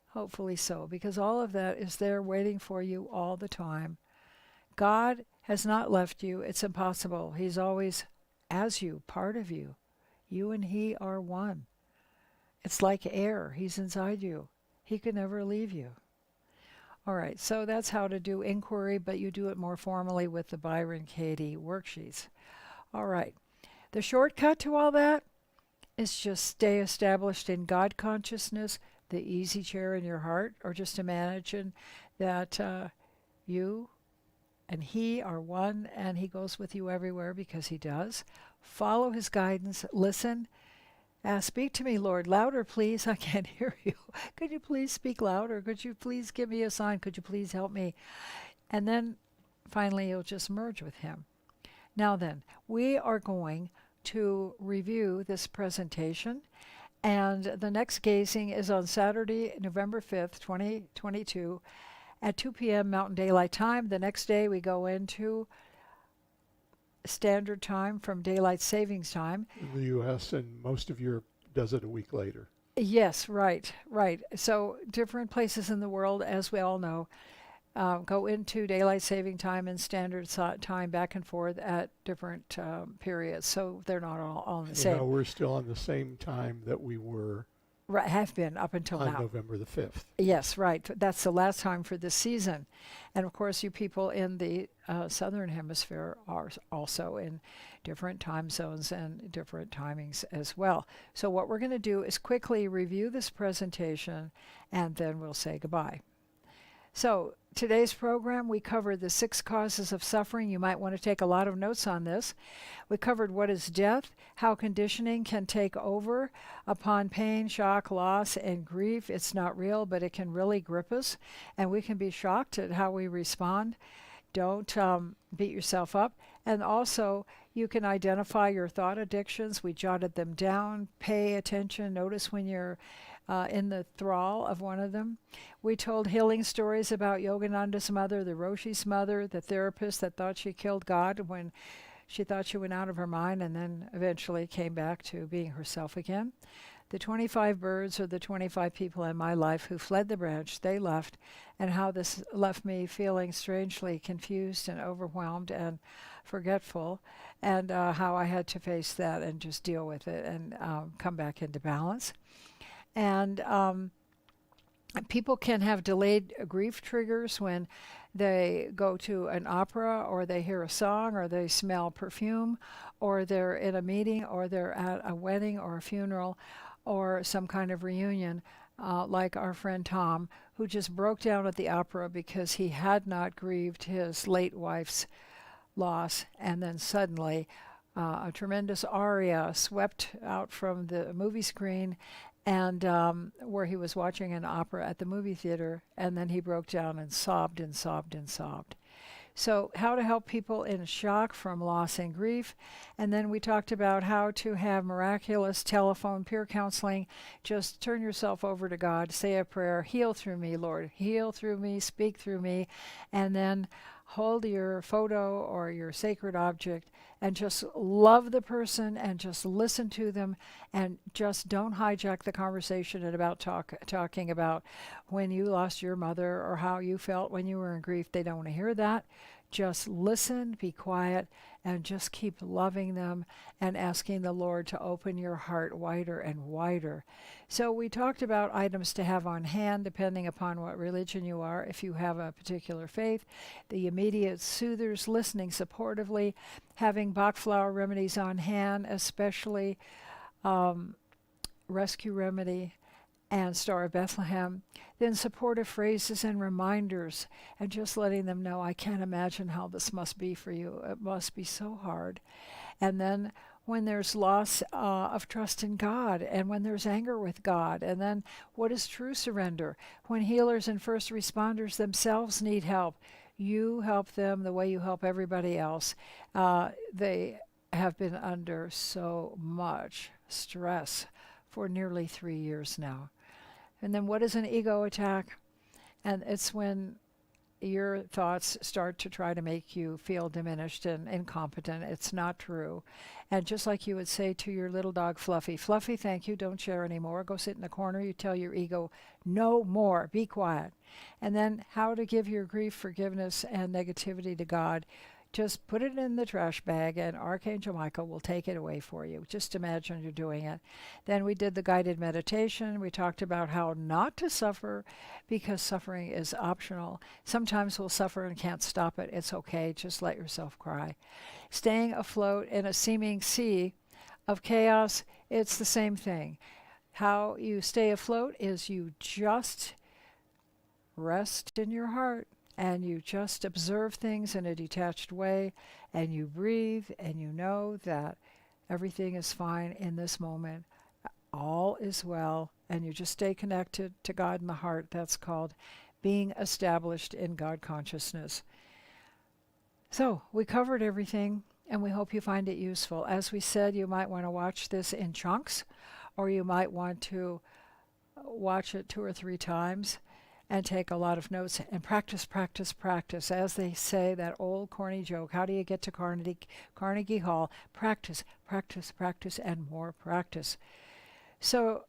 Hopefully so, because all of that is there waiting for you all the time. God has not left you. It's impossible. He's always as you, part of you. You and He are one. It's like air. He's inside you. He can never leave you. All right, so that's how to do inquiry, but you do it more formally with the Byron Katie worksheets. All right, the shortcut to all that is just stay established in God consciousness, the easy chair in your heart, or just imagine that you and He are one and He goes with you everywhere because He does. Follow His guidance, listen. Speak to me, Lord. Louder, please. I can't hear you. Could you please speak louder? Could you please give me a sign? Could you please help me? And then finally, you'll just merge with Him. Now then, we are going to review this presentation. And the next gazing is on Saturday, November 5th, 2022 at 2 p.m. Mountain Daylight Time. The next day, we go into Standard Time from Daylight Savings Time. In the U.S. and most of Europe does it a week later. Yes, right. So different places in the world, as we all know, go into Daylight Saving Time and Standard Time back and forth at different periods. So they're not all the same. No, we're still on the same time that we were Right, have been up until on now. November the 5th. Yes, right. That's the last time for this season. And of course, you people in the Southern Hemisphere are also in different time zones and different timings as well. So what we're going to do is quickly review this presentation and then we'll say goodbye. So today's program, we covered the 6 causes of suffering. You might want to take a lot of notes on this. We covered what is death, how conditioning can take over upon pain, shock, loss, and grief. It's not real, but it can really grip us, and we can be shocked at how we respond. Don't beat yourself up. And also, you can identify your thought addictions. We jotted them down. Pay attention. Notice when you're in the thrall of one of them. We told healing stories about Yogananda's mother, the Roshi's mother, the therapist that thought she killed God when she thought she went out of her mind and then eventually came back to being herself again. The 25 birds, or the 25 people in my life who fled the branch, they left, and how this left me feeling strangely confused and overwhelmed and forgetful, and how I had to face that and just deal with it and come back into balance. And people can have delayed grief triggers when they go to an opera or they hear a song or they smell perfume or they're in a meeting or they're at a wedding or a funeral or some kind of reunion, like our friend Tom, who just broke down at the opera because he had not grieved his late wife's loss, and then suddenly a tremendous aria swept out from the movie screen, and where he was watching an opera at the movie theater, and then he broke down and sobbed and sobbed and sobbed. So, how to help people in shock from loss and grief. And then we talked about how to have miraculous telephone peer counseling. Just turn yourself over to God, say a prayer, heal through me, Lord, heal through me, speak through me, and then hold your photo or your sacred object and just love the person and just listen to them and just don't hijack the conversation at about talking about when you lost your mother or how you felt when you were in grief. They don't want to hear that. Just listen, be quiet, and just keep loving them and asking the Lord to open your heart wider and wider. So we talked about items to have on hand depending upon what religion you are, if you have a particular faith. The immediate soothers, listening supportively, having Bach flower remedies on hand, especially Rescue Remedy and Star of Bethlehem, then supportive phrases and reminders, and just letting them know, I can't imagine how this must be for you. It must be so hard. And then when there's loss of trust in God, and when there's anger with God, and then what is true surrender? When healers and first responders themselves need help, you help them the way you help everybody else. They have been under so much stress for nearly 3 years now. And then what is an ego attack? And it's when your thoughts start to try to make you feel diminished and incompetent. It's not true. And just like you would say to your little dog, Fluffy, Fluffy, thank you, don't share anymore. Go sit in the corner. You tell your ego, no more, be quiet. And then how to give your grief, forgiveness, and negativity to God. Just put it in the trash bag and Archangel Michael will take it away for you. Just imagine you're doing it. Then we did the guided meditation. We talked about how not to suffer because suffering is optional. Sometimes we'll suffer and can't stop it. It's okay. Just let yourself cry. Staying afloat in a seeming sea of chaos, it's the same thing. How you stay afloat is you just rest in your heart. And you just observe things in a detached way, and you breathe, and you know that everything is fine in this moment. All is well, and you just stay connected to God in the heart. That's called being established in God consciousness. So we covered everything, and we hope you find it useful. As we said, you might want to watch this in chunks, or you might want to watch it 2 or 3 times. And take a lot of notes and practice, practice, practice. As they say, that old corny joke, how do you get to Carnegie Hall? Practice, practice, practice, and more practice. So,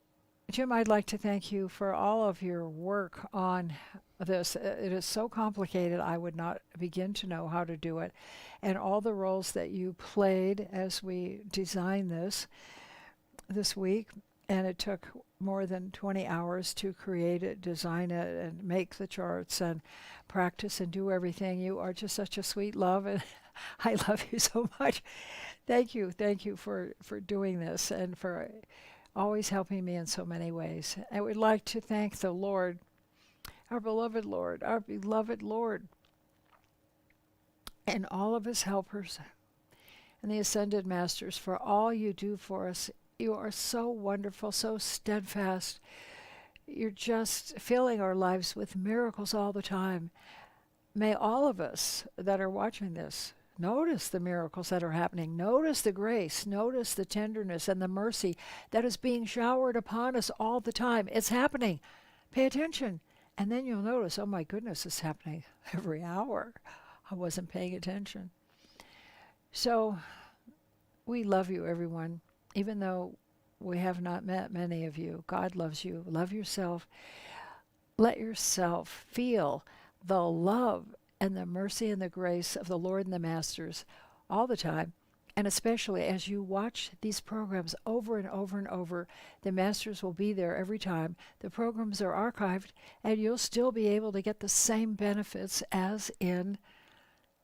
Jim, I'd like to thank you for all of your work on this. It is so complicated, I would not begin to know how to do it. And all the roles that you played as we designed this week. And it took more than 20 hours to create it, design it, and make the charts and practice and do everything. You are just such a sweet love, and I love you so much. Thank you for doing this and for always helping me in so many ways. I would like to thank the Lord, our beloved Lord, and all of his helpers and the Ascended Masters for all you do for us. You are so wonderful, so steadfast. You're just filling our lives with miracles all the time. May all of us that are watching this notice the miracles that are happening. Notice the grace. Notice the tenderness and the mercy that is being showered upon us all the time. It's happening. Pay attention. And then you'll notice, oh my goodness, it's happening every hour. I wasn't paying attention. So we love you, everyone. Even though we have not met many of you, God loves you. Love yourself. Let yourself feel the love and the mercy and the grace of the Lord and the Masters all the time. And especially as you watch these programs over and over and over, the Masters will be there every time. The programs are archived, and you'll still be able to get the same benefits as in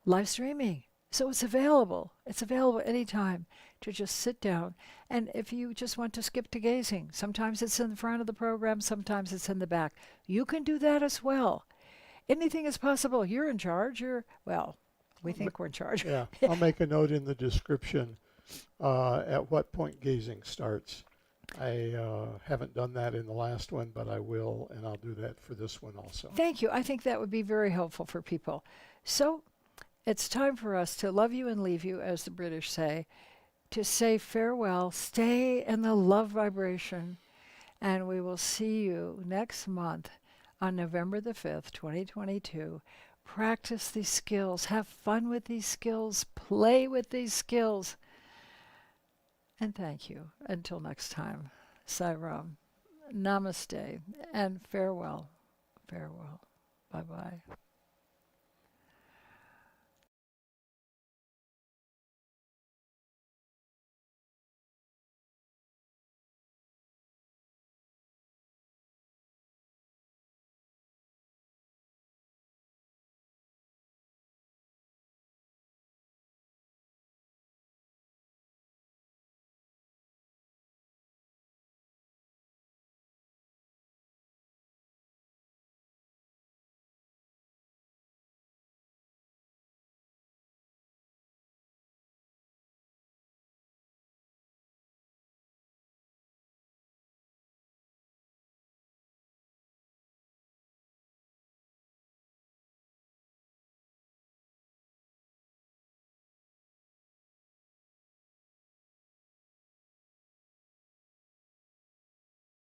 live streaming. So it's available. It's available anytime to just sit down. And if you just want to skip to gazing, sometimes it's in the front of the program, sometimes it's in the back. You can do that as well. Anything is possible. You're in charge. We think we're in charge. Yeah, I'll make a note in the description at what point gazing starts. I haven't done that in the last one, but I will, and I'll do that for this one also. Thank you. I think that would be very helpful for people. So It's time for us to love you and leave you, as the British say, to say farewell, stay in the love vibration, and we will see you next month on November the 5th, 2022. Practice these skills, have fun with these skills, play with these skills. And thank you. Until next time, Sairam, Namaste, and farewell. Farewell. Bye-bye.